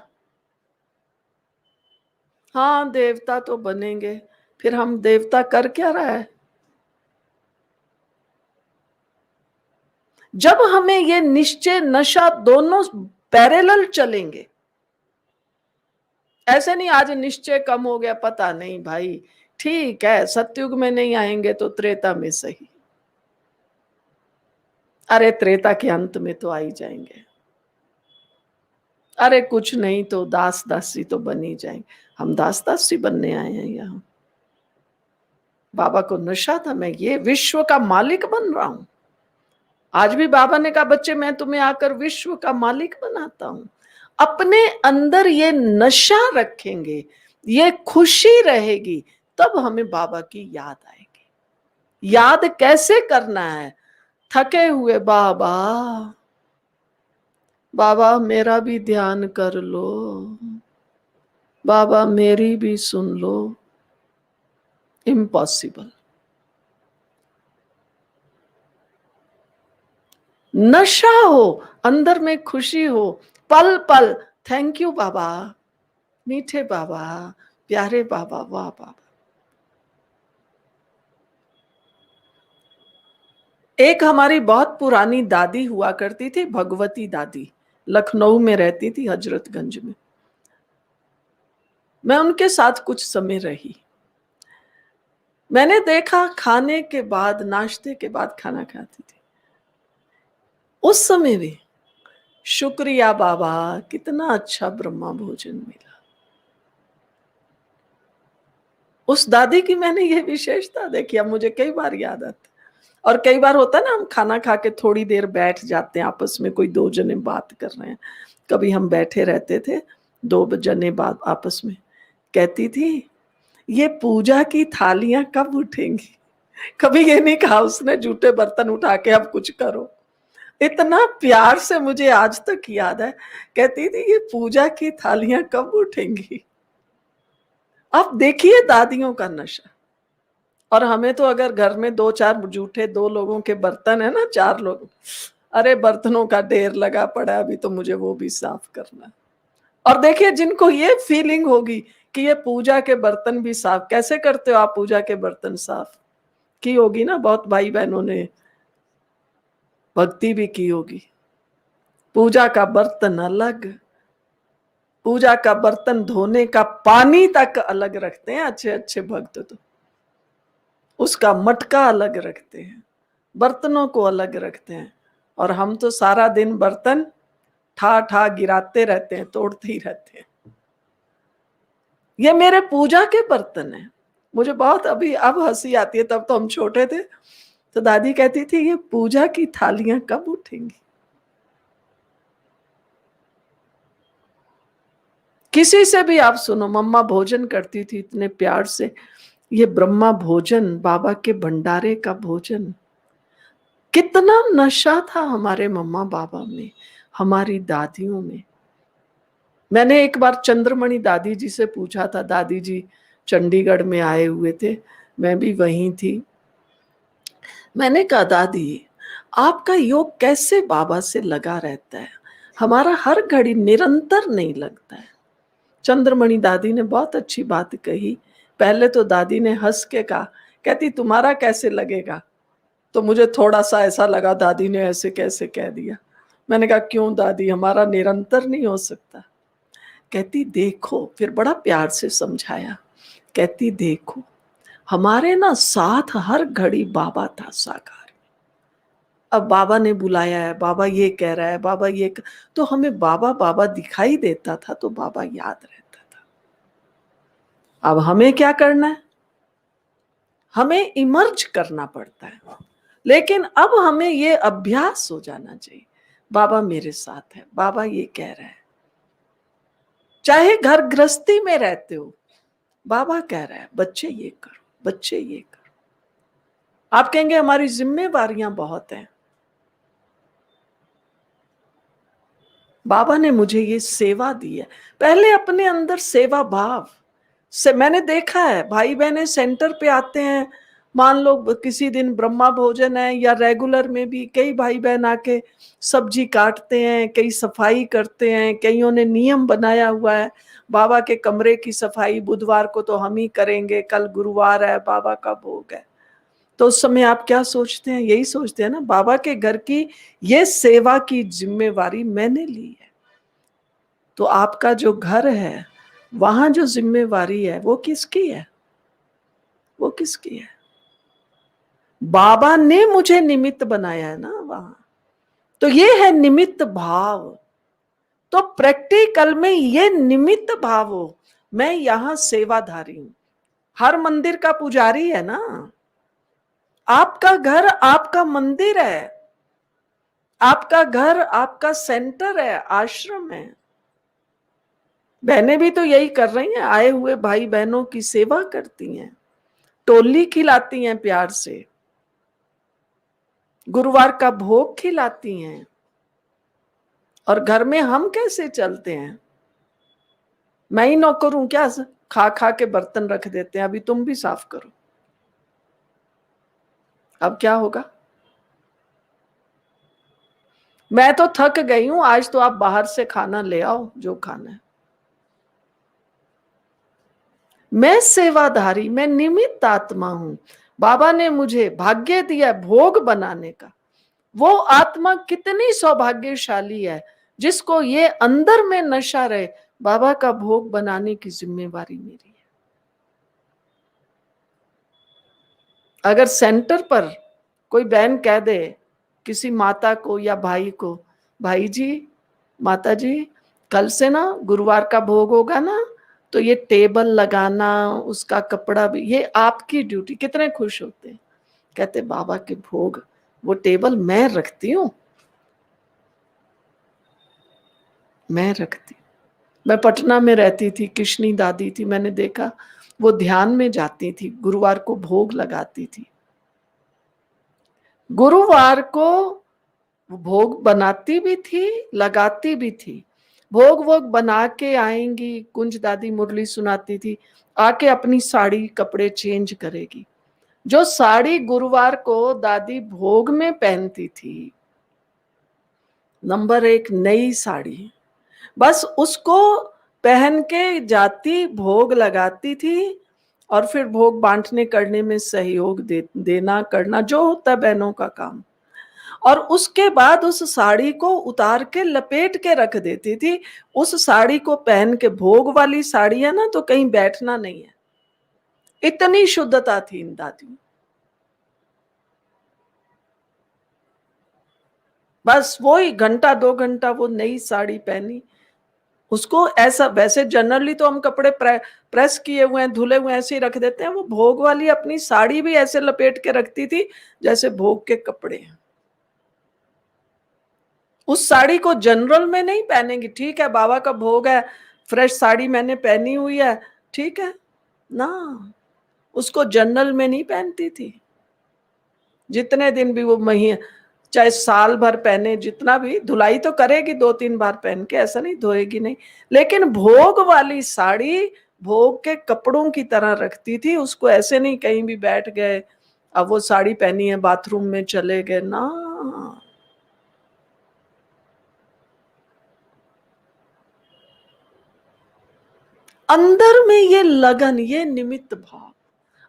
हाँ देवता तो बनेंगे, फिर हम देवता कर क्या रहा है? जब हमें ये निश्चय नशा दोनों पैरेलल चलेंगे, ऐसे नहीं आज निश्चय कम हो गया, पता नहीं भाई, ठीक है सतयुग में नहीं आएंगे तो त्रेता में सही। अरे त्रेता के अंत में तो आ ही जाएंगे। अरे कुछ नहीं तो दास दासी तो बन ही जाएंगे। हम दास दासी बनने आए हैं यहाँ। बाबा को नशा था, मैं ये विश्व का मालिक बन रहा हूं। आज भी बाबा ने कहा बच्चे मैं तुम्हें आकर विश्व का मालिक बनाता हूं। अपने अंदर ये नशा रखेंगे, ये खुशी रहेगी, तब हमें बाबा की याद आएगी। याद कैसे करना है? थके हुए बाबा, बाबा मेरा भी ध्यान कर लो, बाबा मेरी भी सुन लो। इम्पॉसिबल। नशा हो, अंदर में खुशी हो, पल पल थैंक यू बाबा, मीठे बाबा, प्यारे बाबा, वाह बाबा। एक हमारी बहुत पुरानी दादी हुआ करती थी, भगवती दादी, लखनऊ में रहती थी, हजरतगंज में। मैं उनके साथ कुछ समय रही। मैंने देखा खाने के बाद, नाश्ते के बाद खाना खाती थी। उस समय भी शुक्रिया बाबा, कितना अच्छा ब्रह्मा भोजन मिला। उस दादी की मैंने ये विशेषता देखी, अब मुझे कई बार याद आता। और कई बार होता है ना, हम खाना खा के थोड़ी देर बैठ जाते हैं, आपस में कोई दो जने बात कर रहे हैं। कभी हम बैठे रहते थे, दो जने बात आपस में, कहती थी ये पूजा की थालियां कब उठेंगी। कभी ये नहीं कहा उसने जूठे बर्तन उठा के अब कुछ करो। इतना प्यार से मुझे आज तक याद है, कहती थी ये पूजा की थालियां कब उठेंगी। अब देखिए दादियों का नशा। और हमें तो अगर घर में दो चार जूठे, दो लोगों के बर्तन है ना, चार लोग, अरे बर्तनों का ढेर लगा पड़ा है, अभी तो मुझे वो भी साफ करना। और देखिए जिनको ये फीलिंग होगी कि ये पूजा के बर्तन भी साफ, कैसे करते हो आप पूजा के बर्तन साफ? की होगी ना, बहुत भाई बहनों ने भक्ति भी की होगी। पूजा का बर्तन अलग, पूजा का बर्तन धोने का पानी तक अलग रखते हैं अच्छे अच्छे भक्त, तो उसका मटका अलग रखते हैं, बर्तनों को अलग रखते हैं। और हम तो सारा दिन बर्तन ठा ठा गिराते रहते हैं, तोड़ते ही रहते हैं। ये मेरे पूजा के बर्तन हैं। मुझे बहुत अभी अब हंसी आती है, तब तो हम छोटे थे, तो दादी कहती थी ये पूजा की थालियां कब उठेंगी। किसी से भी आप सुनो, मम्मा भोजन करती थी इतने प्यार से, ये ब्रह्मा भोजन, बाबा के भंडारे का भोजन, कितना नशा था हमारे मम्मा बाबा में, हमारी दादियों में। मैंने एक बार चंद्रमणि दादी जी से पूछा था, दादी जी चंडीगढ़ में आए हुए थे, मैं भी वहीं थी। मैंने कहा दादी आपका योग कैसे बाबा से लगा रहता है, हमारा हर घड़ी निरंतर नहीं लगता है। चंद्रमणि दादी ने बहुत अच्छी बात कही। पहले तो दादी ने हंस के कहा, कहती तुम्हारा कैसे लगेगा। तो मुझे थोड़ा सा ऐसा लगा दादी ने ऐसे कैसे कह दिया। मैंने कहा क्यों दादी, हमारा निरंतर नहीं हो सकता। कहती देखो, फिर बड़ा प्यार से समझाया, कहती देखो हमारे ना साथ हर घड़ी बाबा था साकार। अब बाबा ने बुलाया है, बाबा ये कह रहा है, बाबा ये तो हमें बाबा बाबा दिखाई देता था, तो बाबा याद रहता था। अब हमें क्या करना है, हमें इमर्ज करना पड़ता है। लेकिन अब हमें ये अभ्यास हो जाना चाहिए, बाबा मेरे साथ है, बाबा ये कह रहा है। चाहे घर गृहस्थी में रहते हो, बाबा कह रहा है बच्चे ये करो, बच्चे ये करो। आप कहेंगे हमारी जिम्मेवारियां बहुत हैं। बाबा ने मुझे ये सेवा दी है, पहले अपने अंदर सेवा भाव से। मैंने देखा है भाई बहने सेंटर पे आते हैं, मान लो किसी दिन ब्रह्मा भोजन है या रेगुलर में भी कई भाई बहन आके सब्जी काटते हैं, कई सफाई करते हैं, कईयों ने नियम बनाया हुआ है बाबा के कमरे की सफाई बुधवार को तो हम ही करेंगे, कल गुरुवार है, बाबा का भोग है। तो उस समय आप क्या सोचते हैं, यही सोचते हैं ना, बाबा के घर की ये सेवा की जिम्मेवारी मैंने ली है। तो आपका जो घर है, वहां जो जिम्मेवारी है वो किसकी है, वो किसकी है? बाबा ने मुझे निमित्त बनाया है ना वहां, तो ये है निमित्त भाव। तो प्रैक्टिकल में ये निमित्त भाव हो, मैं यहां सेवाधारी हूं, हर मंदिर का पुजारी है ना। आपका घर आपका मंदिर है, आपका घर आपका सेंटर है, आश्रम है। बहनें भी तो यही कर रही हैं, आए हुए भाई बहनों की सेवा करती हैं, टोली खिलाती हैं प्यार से, गुरुवार का भोग खिलाती हैं। और घर में हम कैसे चलते हैं? मैं ही नौकर हूं क्या? खा खा के बर्तन रख देते हैं, अभी तुम भी साफ करो। अब क्या होगा? मैं तो थक गई हूं, आज तो आप बाहर से खाना ले आओ जो खाना है। मैं सेवाधारी, मैं निमित्त आत्मा हूं। बाबा ने मुझे भाग्य दिया भोग बनाने का। वो आत्मा कितनी सौभाग्यशाली है जिसको ये अंदर में नशा रहे, बाबा का भोग बनाने की जिम्मेवारी मेरी है। अगर सेंटर पर कोई बहन कह दे किसी माता को या भाई को, भाई जी, माता जी, कल से ना गुरुवार का भोग होगा ना, तो ये टेबल लगाना, उसका कपड़ा भी, ये आपकी ड्यूटी। कितने खुश होते हैं, कहते बाबा के भोग, वो टेबल मैं रखती हूँ, मैं रखती। मैं पटना में रहती थी, कृष्णी दादी थी, मैंने देखा वो ध्यान में जाती थी, गुरुवार को भोग लगाती थी। गुरुवार को भोग बनाती भी थी, लगाती भी थी। भोग वोग बना के आएंगी, कुंज दादी मुरली सुनाती थी, आके अपनी साड़ी कपड़े चेंज करेगी। जो साड़ी गुरुवार को दादी भोग में पहनती थी, नंबर 1 नई साड़ी, बस उसको पहन के जाती, भोग लगाती थी, और फिर भोग बांटने करने में सहयोग देना करना जो होता है बहनों का काम। और उसके बाद उस साड़ी को उतार के लपेट के रख देती थी। उस साड़ी को पहन के, भोग वाली साड़ी है ना, तो कहीं बैठना नहीं है। इतनी शुद्धता थी इन दादियों। बस वही घंटा 2 घंटा वो नई साड़ी पहनी, उसको ऐसा, वैसे जनरली तो हम कपड़े प्रेस किए हुए हैं, धुले हुए ऐसे ही रख देते हैं, वो भोग वाली अपनी साड़ी भी ऐसे लपेट के रखती थी जैसे भोग के कपड़े हैं। उस साड़ी को जनरल में नहीं पहनेंगी, ठीक है बाबा का भोग है, फ्रेश साड़ी मैंने पहनी हुई है, ठीक है ना, उसको जनरल में नहीं पहनती थी। जितने दिन भी वो महीने, चाहे साल भर पहने, जितना भी, धुलाई तो करेगी 2-3 बार पहन के, ऐसा नहीं धोएगी नहीं, लेकिन भोग वाली साड़ी भोग के कपड़ों की तरह रखती थी। उसको ऐसे नहीं कहीं भी बैठ गए, अब वो साड़ी पहनी है बाथरूम में चले गए ना। अंदर में ये लगन, ये निमित्त भाव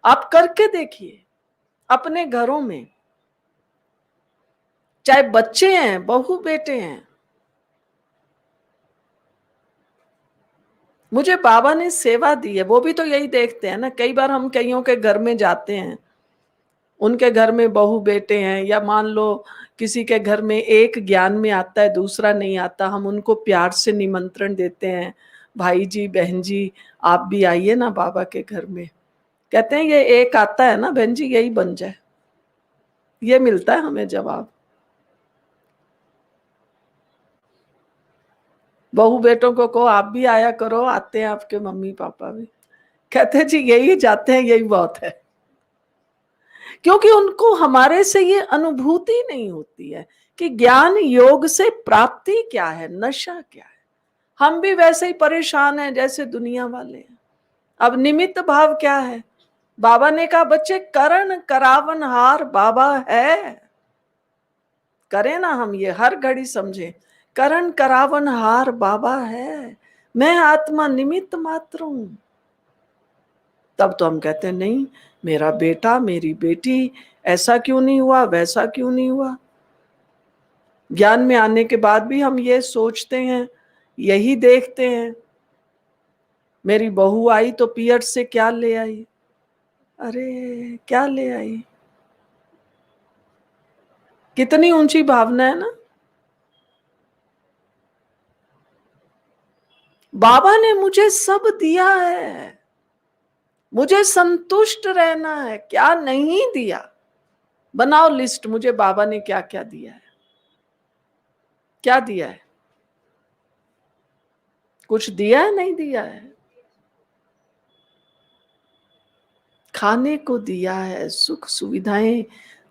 आप करके देखिए अपने घरों में, चाहे बच्चे हैं, बहू बेटे हैं। मुझे बाबा ने सेवा दी है, वो भी तो यही देखते हैं ना। कई बार हम कईयों के घर में जाते हैं, उनके घर में बहू बेटे हैं, या मान लो किसी के घर में एक ज्ञान में आता है, दूसरा नहीं आता, हम उनको प्यार से निमंत्रण देते हैं, भाई जी, बहन जी, आप भी आइए ना बाबा के घर में। कहते हैं ये एक आता है ना बहन जी, यही बन जाए। ये मिलता है हमें जवाब। बहू बेटों को कहो आप भी आया करो, आते हैं आपके मम्मी पापा भी। कहते हैं जी यही जाते हैं, यही बहुत है। क्योंकि उनको हमारे से ये अनुभूति नहीं होती है कि ज्ञान योग से प्राप्ति क्या है, नशा क्या है। हम भी वैसे ही परेशान हैं जैसे दुनिया वाले हैं। अब निमित्त भाव क्या है? बाबा ने कहा बच्चे, करण करावनहार बाबा है। करें ना हम ये हर घड़ी समझे, करण करावनहार बाबा है, मैं आत्मा निमित्त मात्र हूं। तब तो हम कहते हैं नहीं, मेरा बेटा, मेरी बेटी ऐसा क्यों नहीं हुआ, वैसा क्यों नहीं हुआ। ज्ञान में आने के बाद भी हम ये सोचते हैं, यही देखते हैं। मेरी बहू आई तो पीरियड से क्या ले आई, अरे क्या ले आई। कितनी ऊंची भावना है ना। बाबा ने मुझे सब दिया है, मुझे संतुष्ट रहना है। क्या नहीं दिया, बनाओ लिस्ट, मुझे बाबा ने क्या क्या दिया है, क्या दिया है। कुछ दिया है, नहीं दिया है? खाने को दिया है, सुख सुविधाएं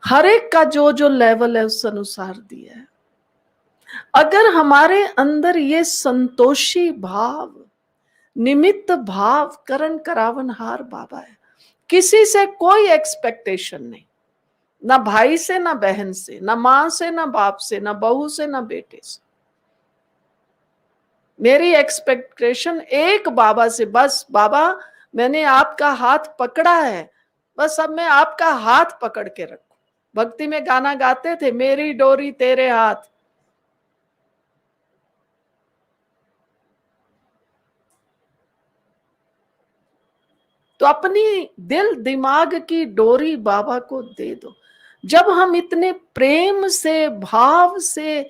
हर एक का जो जो लेवल है उस अनुसार दिया है। अगर हमारे अंदर ये संतोषी भाव, निमित्त भाव, करण करावनहार बाबा है, किसी से कोई एक्सपेक्टेशन नहीं, ना भाई से, ना बहन से, ना मां से, ना बाप से, ना बहू से, ना बेटे से। मेरी एक्सपेक्टेशन एक बाबा से, बस बाबा मैंने आपका हाथ पकड़ा है, बस अब मैं आपका हाथ पकड़ के रखूं। भक्ति में गाना गाते थे, मेरी डोरी तेरे हाथ। तो अपनी दिल दिमाग की डोरी बाबा को दे दो। जब हम इतने प्रेम से, भाव से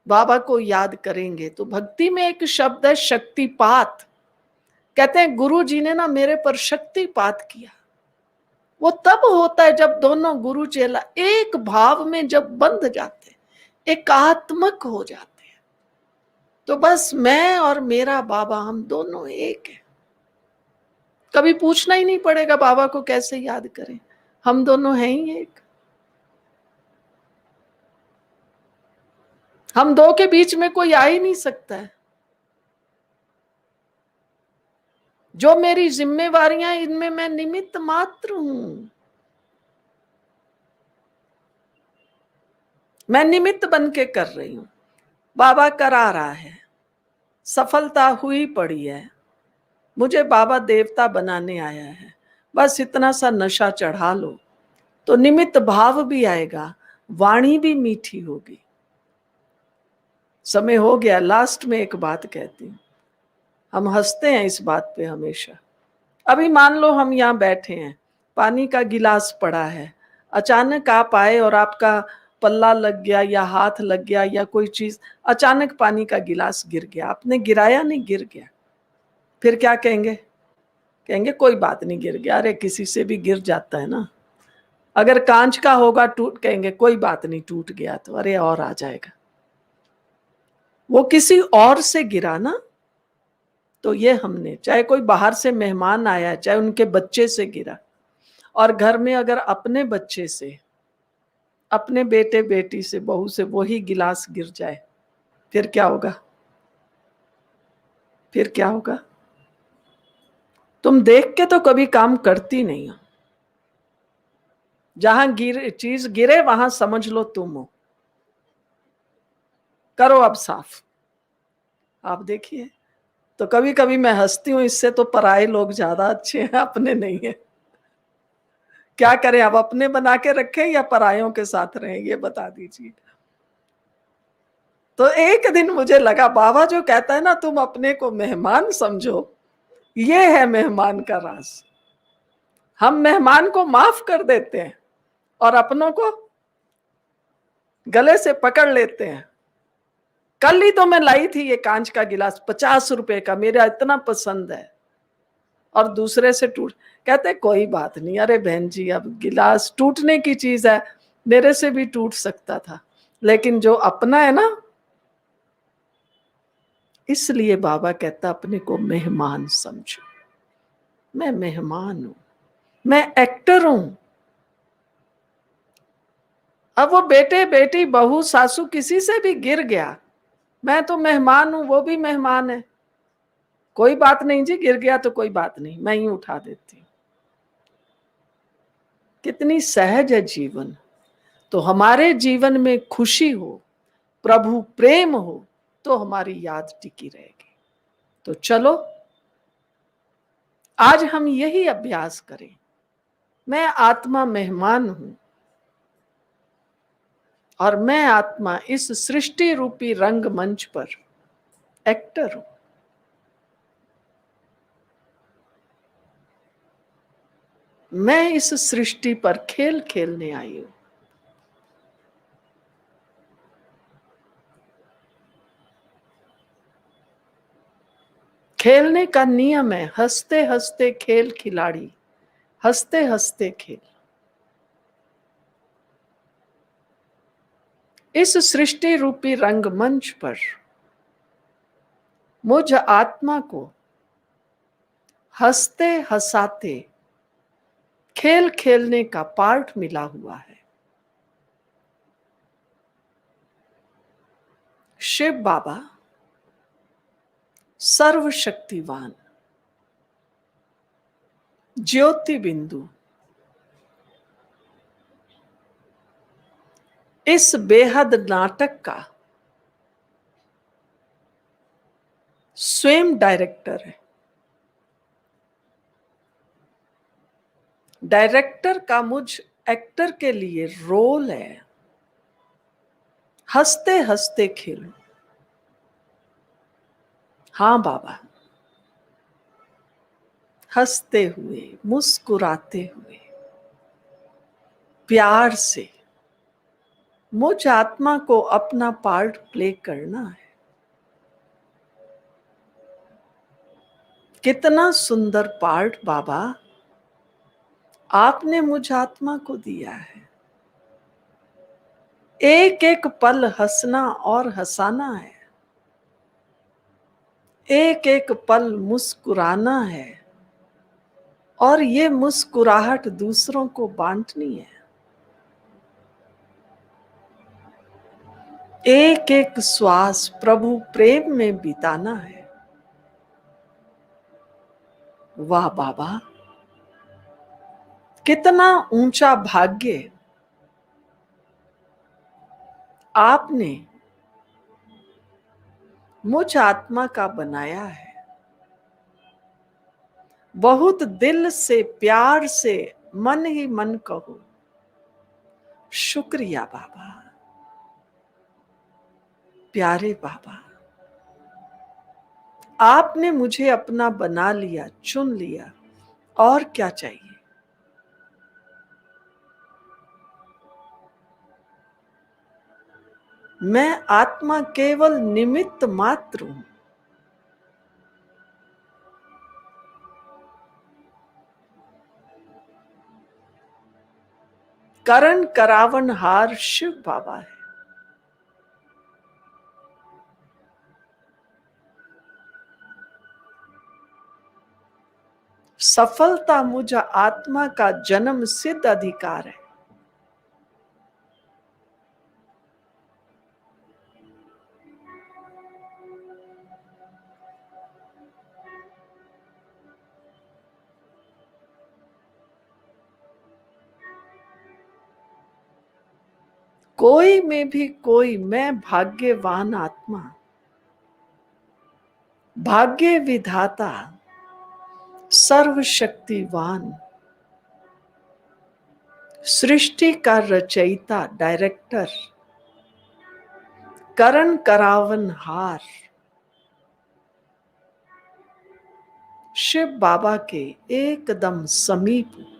बाबा को याद करेंगे, तो भक्ति में एक शब्द है शक्तिपात। कहते हैं गुरु जी ने ना मेरे पर शक्तिपात किया। वो तब होता है जब दोनों गुरु चेला एक भाव में जब बंध जाते, एकात्मक हो जाते हैं। तो बस मैं और मेरा बाबा, हम दोनों एक हैं। कभी पूछना ही नहीं पड़ेगा बाबा को कैसे याद करें, हम दोनों हैं ही एक। हम दो के बीच में कोई आ ही नहीं सकता है। जो मेरी जिम्मेवारियां, इनमें मैं निमित्त मात्र हूं। मैं निमित्त बन के कर रही हूं, बाबा करा रहा है, सफलता हुई पड़ी है, मुझे बाबा देवता बनाने आया है। बस इतना सा नशा चढ़ा लो तो निमित्त भाव भी आएगा, वाणी भी मीठी होगी। समय हो गया, लास्ट में एक बात कहती हूं। हम हंसते हैं इस बात पे हमेशा। अभी मान लो हम यहाँ बैठे हैं, पानी का गिलास पड़ा है, अचानक आप आए और आपका पल्ला लग गया या हाथ लग गया या कोई चीज, अचानक पानी का गिलास गिर गया। आपने गिराया नहीं, गिर गया। फिर क्या कहेंगे? कहेंगे कोई बात नहीं, गिर गया, अरे किसी से भी गिर जाता है ना। अगर कांच का होगा टूट, कहेंगे कोई बात नहीं, टूट गया तो अरे और आ जाएगा। वो किसी और से गिरा ना। तो ये हमने, चाहे कोई बाहर से मेहमान आया, चाहे उनके बच्चे से गिरा, और घर में अगर अपने बच्चे से, अपने बेटे बेटी से, बहू से वही गिलास गिर जाए, फिर क्या होगा? फिर क्या होगा? तुम देख के तो कभी काम करती नहीं हो। जहां चीज गिरे वहां समझ लो तुम हो। करो अब साफ। आप देखिए, तो कभी कभी मैं हंसती हूँ, इससे तो पराये लोग ज्यादा अच्छे हैं, अपने नहीं है। क्या करें, अब अपने बना के रखें या परायों के साथ रहें, ये बता दीजिए। तो एक दिन मुझे लगा, बाबा जो कहता है ना तुम अपने को मेहमान समझो, ये है मेहमान का राज। हम मेहमान को माफ कर देते हैं और अपनों को गले से पकड़ लेते हैं। कल ही तो मैं लाई थी ये कांच का गिलास, 50 रुपए का, मेरा इतना पसंद है, और दूसरे से टूट, कहते कोई बात नहीं, अरे बहन जी अब गिलास टूटने की चीज है, मेरे से भी टूट सकता था, लेकिन जो अपना है ना, इसलिए बाबा कहता अपने को मेहमान समझो। मैं मेहमान हूं, मैं एक्टर हूं। अब वो बेटे बेटी बहू सासू किसी से भी गिर गया, मैं तो मेहमान हूं, वो भी मेहमान है। कोई बात नहीं जी, गिर गया तो कोई बात नहीं, मैं ही उठा देती हूं। कितनी सहज है जीवन। तो हमारे जीवन में खुशी हो, प्रभु प्रेम हो, तो हमारी याद टिकी रहेगी। तो चलो आज हम यही अभ्यास करें। मैं आत्मा मेहमान हूं और मैं आत्मा इस सृष्टि रूपी रंगमंच पर एक्टर हूं। मैं इस सृष्टि पर खेल खेलने आई हूं। खेलने का नियम है, हंसते हंसते खेल खिलाड़ी, हंसते हंसते खेल। इस सृष्टि रूपी रंगमंच पर मुझ आत्मा को हंसते हंसाते खेल खेलने का पार्ट मिला हुआ है। शिव बाबा सर्वशक्तिवान, ज्योति बिंदु, इस बेहद नाटक का स्वयं डायरेक्टर है। डायरेक्टर का मुझ एक्टर के लिए रोल है हंसते हंसते खेलो। हाँ बाबा, हंसते हुए, मुस्कुराते हुए, प्यार से मुझ आत्मा को अपना पार्ट प्ले करना है। कितना सुंदर पार्ट बाबा आपने मुझ आत्मा को दिया है। एक एक पल हंसना और हंसाना है, एक एक पल मुस्कुराना है, और ये मुस्कुराहट दूसरों को बांटनी है। एक एक श्वास प्रभु प्रेम में बिताना है। वाह बाबा, कितना ऊंचा भाग्य आपने मुझ आत्मा का बनाया है। बहुत दिल से, प्यार से, मन ही मन कहो शुक्रिया बाबा। प्यारे बाबा, आपने मुझे अपना बना लिया, चुन लिया, और क्या चाहिए। मैं आत्मा केवल निमित्त मात्र हूं। करण करावन हार शिव बाबा है। सफलता मुझ आत्मा का जन्म सिद्ध अधिकार है। कोई में भी कोई मैं भाग्यवान आत्मा, भाग्य विधाता, सर्वशक्तिवान, सृष्टि का रचयिता, डायरेक्टर, करण करावन हार शिव बाबा के एकदम समीप हूं।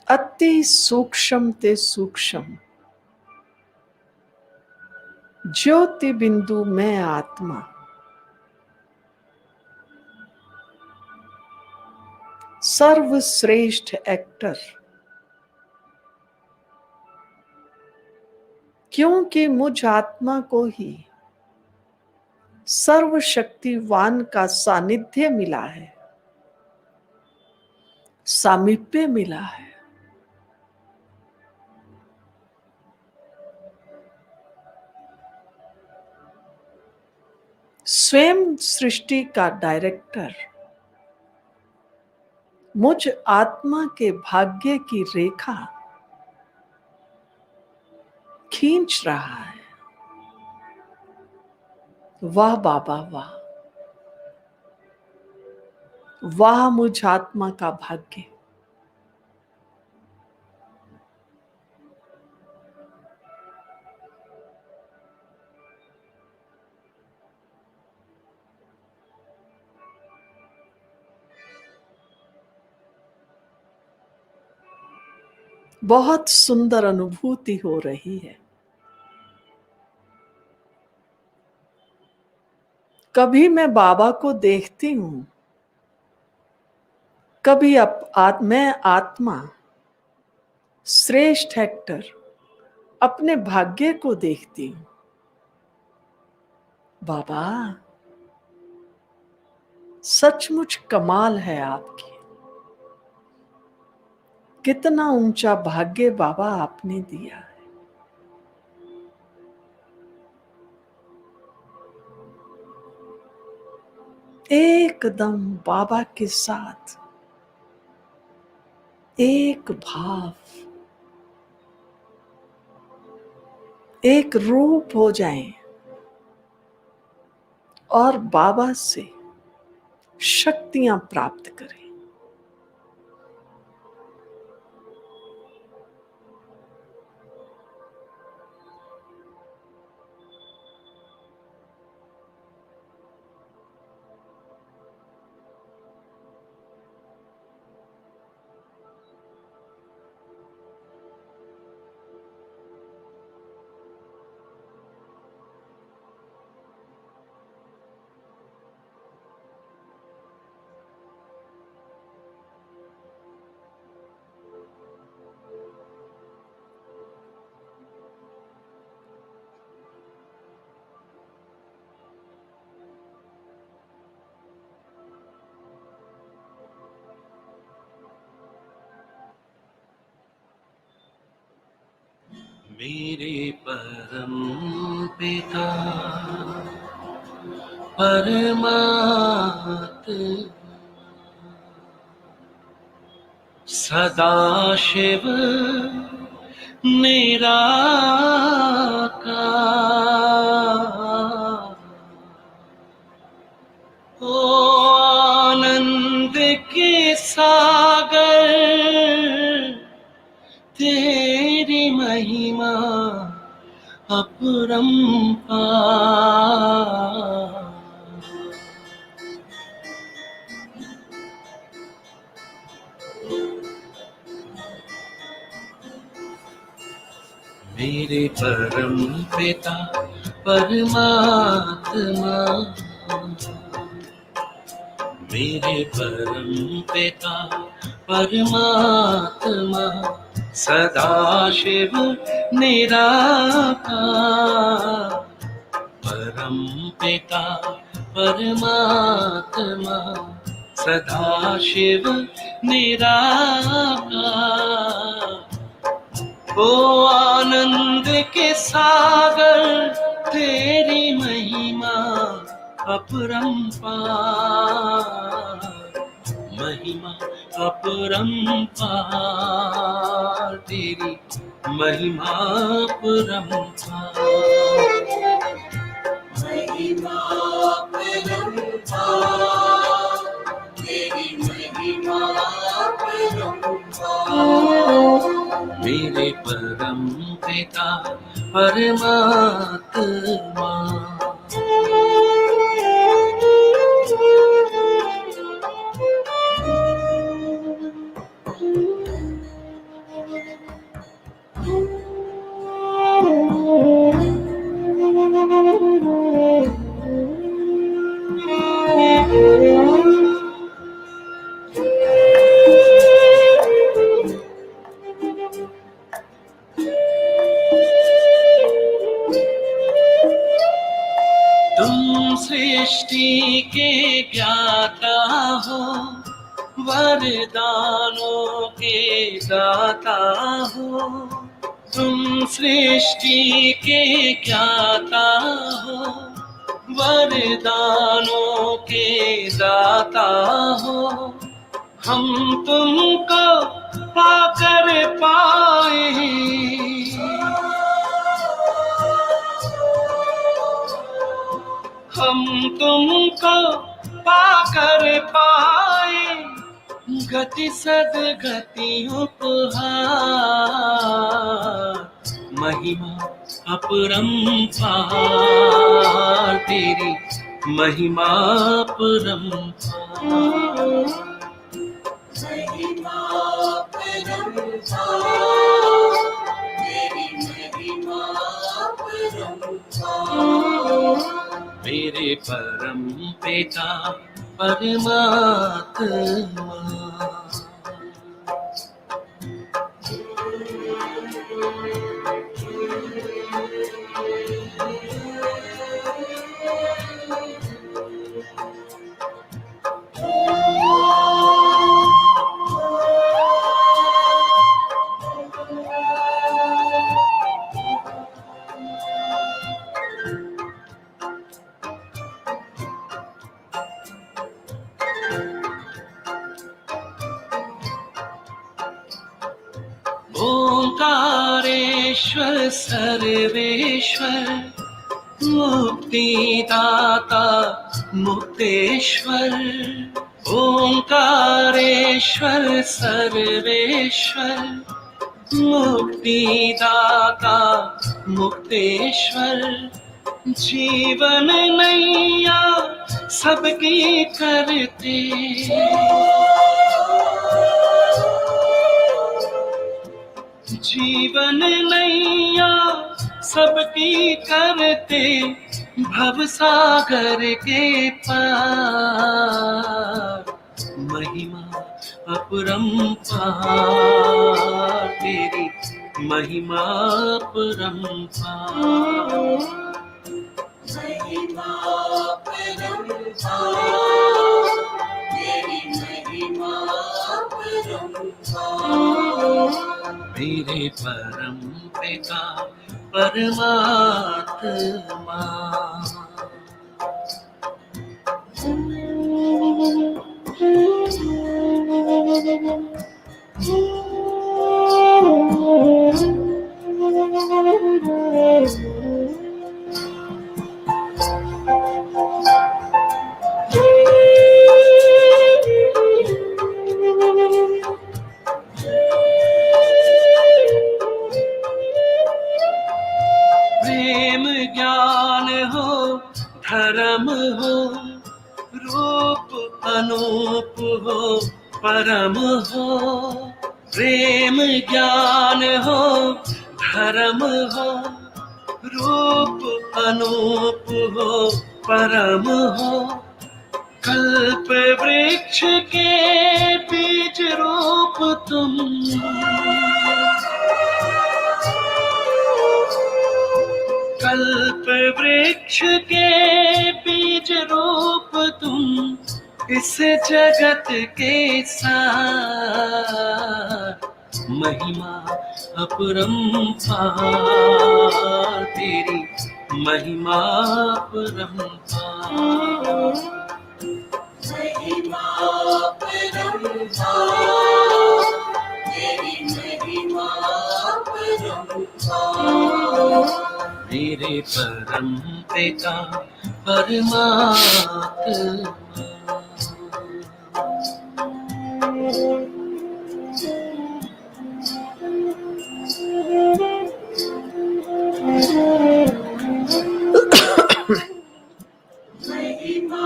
अति सूक्ष्म ते सूक्ष्म ज्योति बिंदु में आत्मा, सर्वश्रेष्ठ एक्टर, क्योंकि मुझ आत्मा को ही सर्वशक्तिवान का सानिध्य मिला है, सामीप्य मिला है। स्वयं सृष्टि का डायरेक्टर मुझ आत्मा के भाग्य की रेखा खींच रहा है। वाह बाबा वाह, वाह मुझ आत्मा का भाग्य। बहुत सुंदर अनुभूति हो रही है। कभी मैं बाबा को देखती हूँ, कभी मैं आत्मा श्रेष्ठ हेक्टर अपने भाग्य को देखती हूँ। बाबा, सचमुच कमाल है आपकी। कितना ऊंचा भाग्य बाबा आपने दिया है। एकदम बाबा के साथ एक भाव, एक रूप हो जाएं और बाबा से शक्तियां प्राप्त करें। मेरे परम पिता परमात्मा सदाशिव निराकार, ओ आनंद के सागर, तेरी महिमा अपरंपार। मेरे परम पिता परमात्मा, मेरे परम पिता परमात्मा सदाशिव निराकार, परम पिता परमात्मा सदाशिव निराकार, ओ आनंद के सागर, तेरी महिमा अपरंपार, महिमा अपरंपार, तेरी महिमा अपरंपार, महिमा अपरंपार, तेरी महिमा अपरंपार। मेरे परम पिता परमात्मा, तुम सृष्टि के ज्ञाता हो, वरदानों के दाता हो, तुम सृष्टि के ज्ञाता हो, वरदानों के दाता हो, हम तुमको पाकर पाए, हम तुमको पाकर पाए, गति सदगति उपहार, महिमा अपरंपार, तेरी महिमा अपरंपार, महिमा अपरंपार, तेरी महिमा मेरे परम पिता परमात्मा। ओंकारेश्वर सर्वेश्वर मुक्तिदाता मुक्तेश्वर। ओंकारेश्वर सर्वेश्वर मुक्तिदाता मुक्तेश्वर। जीवन नैया सबकी करते, जीवन नैया सबकी करते, भवसागर के पार। महिमा अपरंपार तेरी, महिमा अपरंपार। महिमा अपरंपार तेरी, महिमा अपरंपार। मेरे परम पिता परमात्मा। प्रेम ज्ञान हो धर्म हो, रूप अनूप हो परम हो। प्रेम ज्ञान हो धर्म हो, रूप अनूप हो परम हो। कल्प वृक्ष के बीज रूप तुम, कल्प वृक्ष के बीज रूप तुम। इस जगत के सार, महिमा अपरंपार तेरी, महिमा अपरंपार। महिमा अपरंपार तेरी, महिमा अपरंपार। मेरे परम पिता परमात्मा। महिमा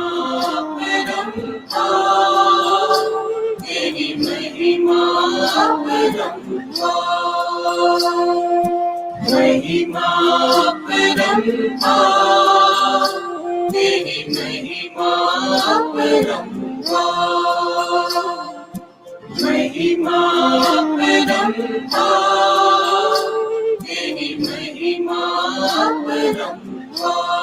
अपरंपार तेरी, महिमा अपरंपार। महिमा अपरंपार तेरी, महिमा अपरंपार। महिमा अपरंपार तेरी, महिमा अपरंपार।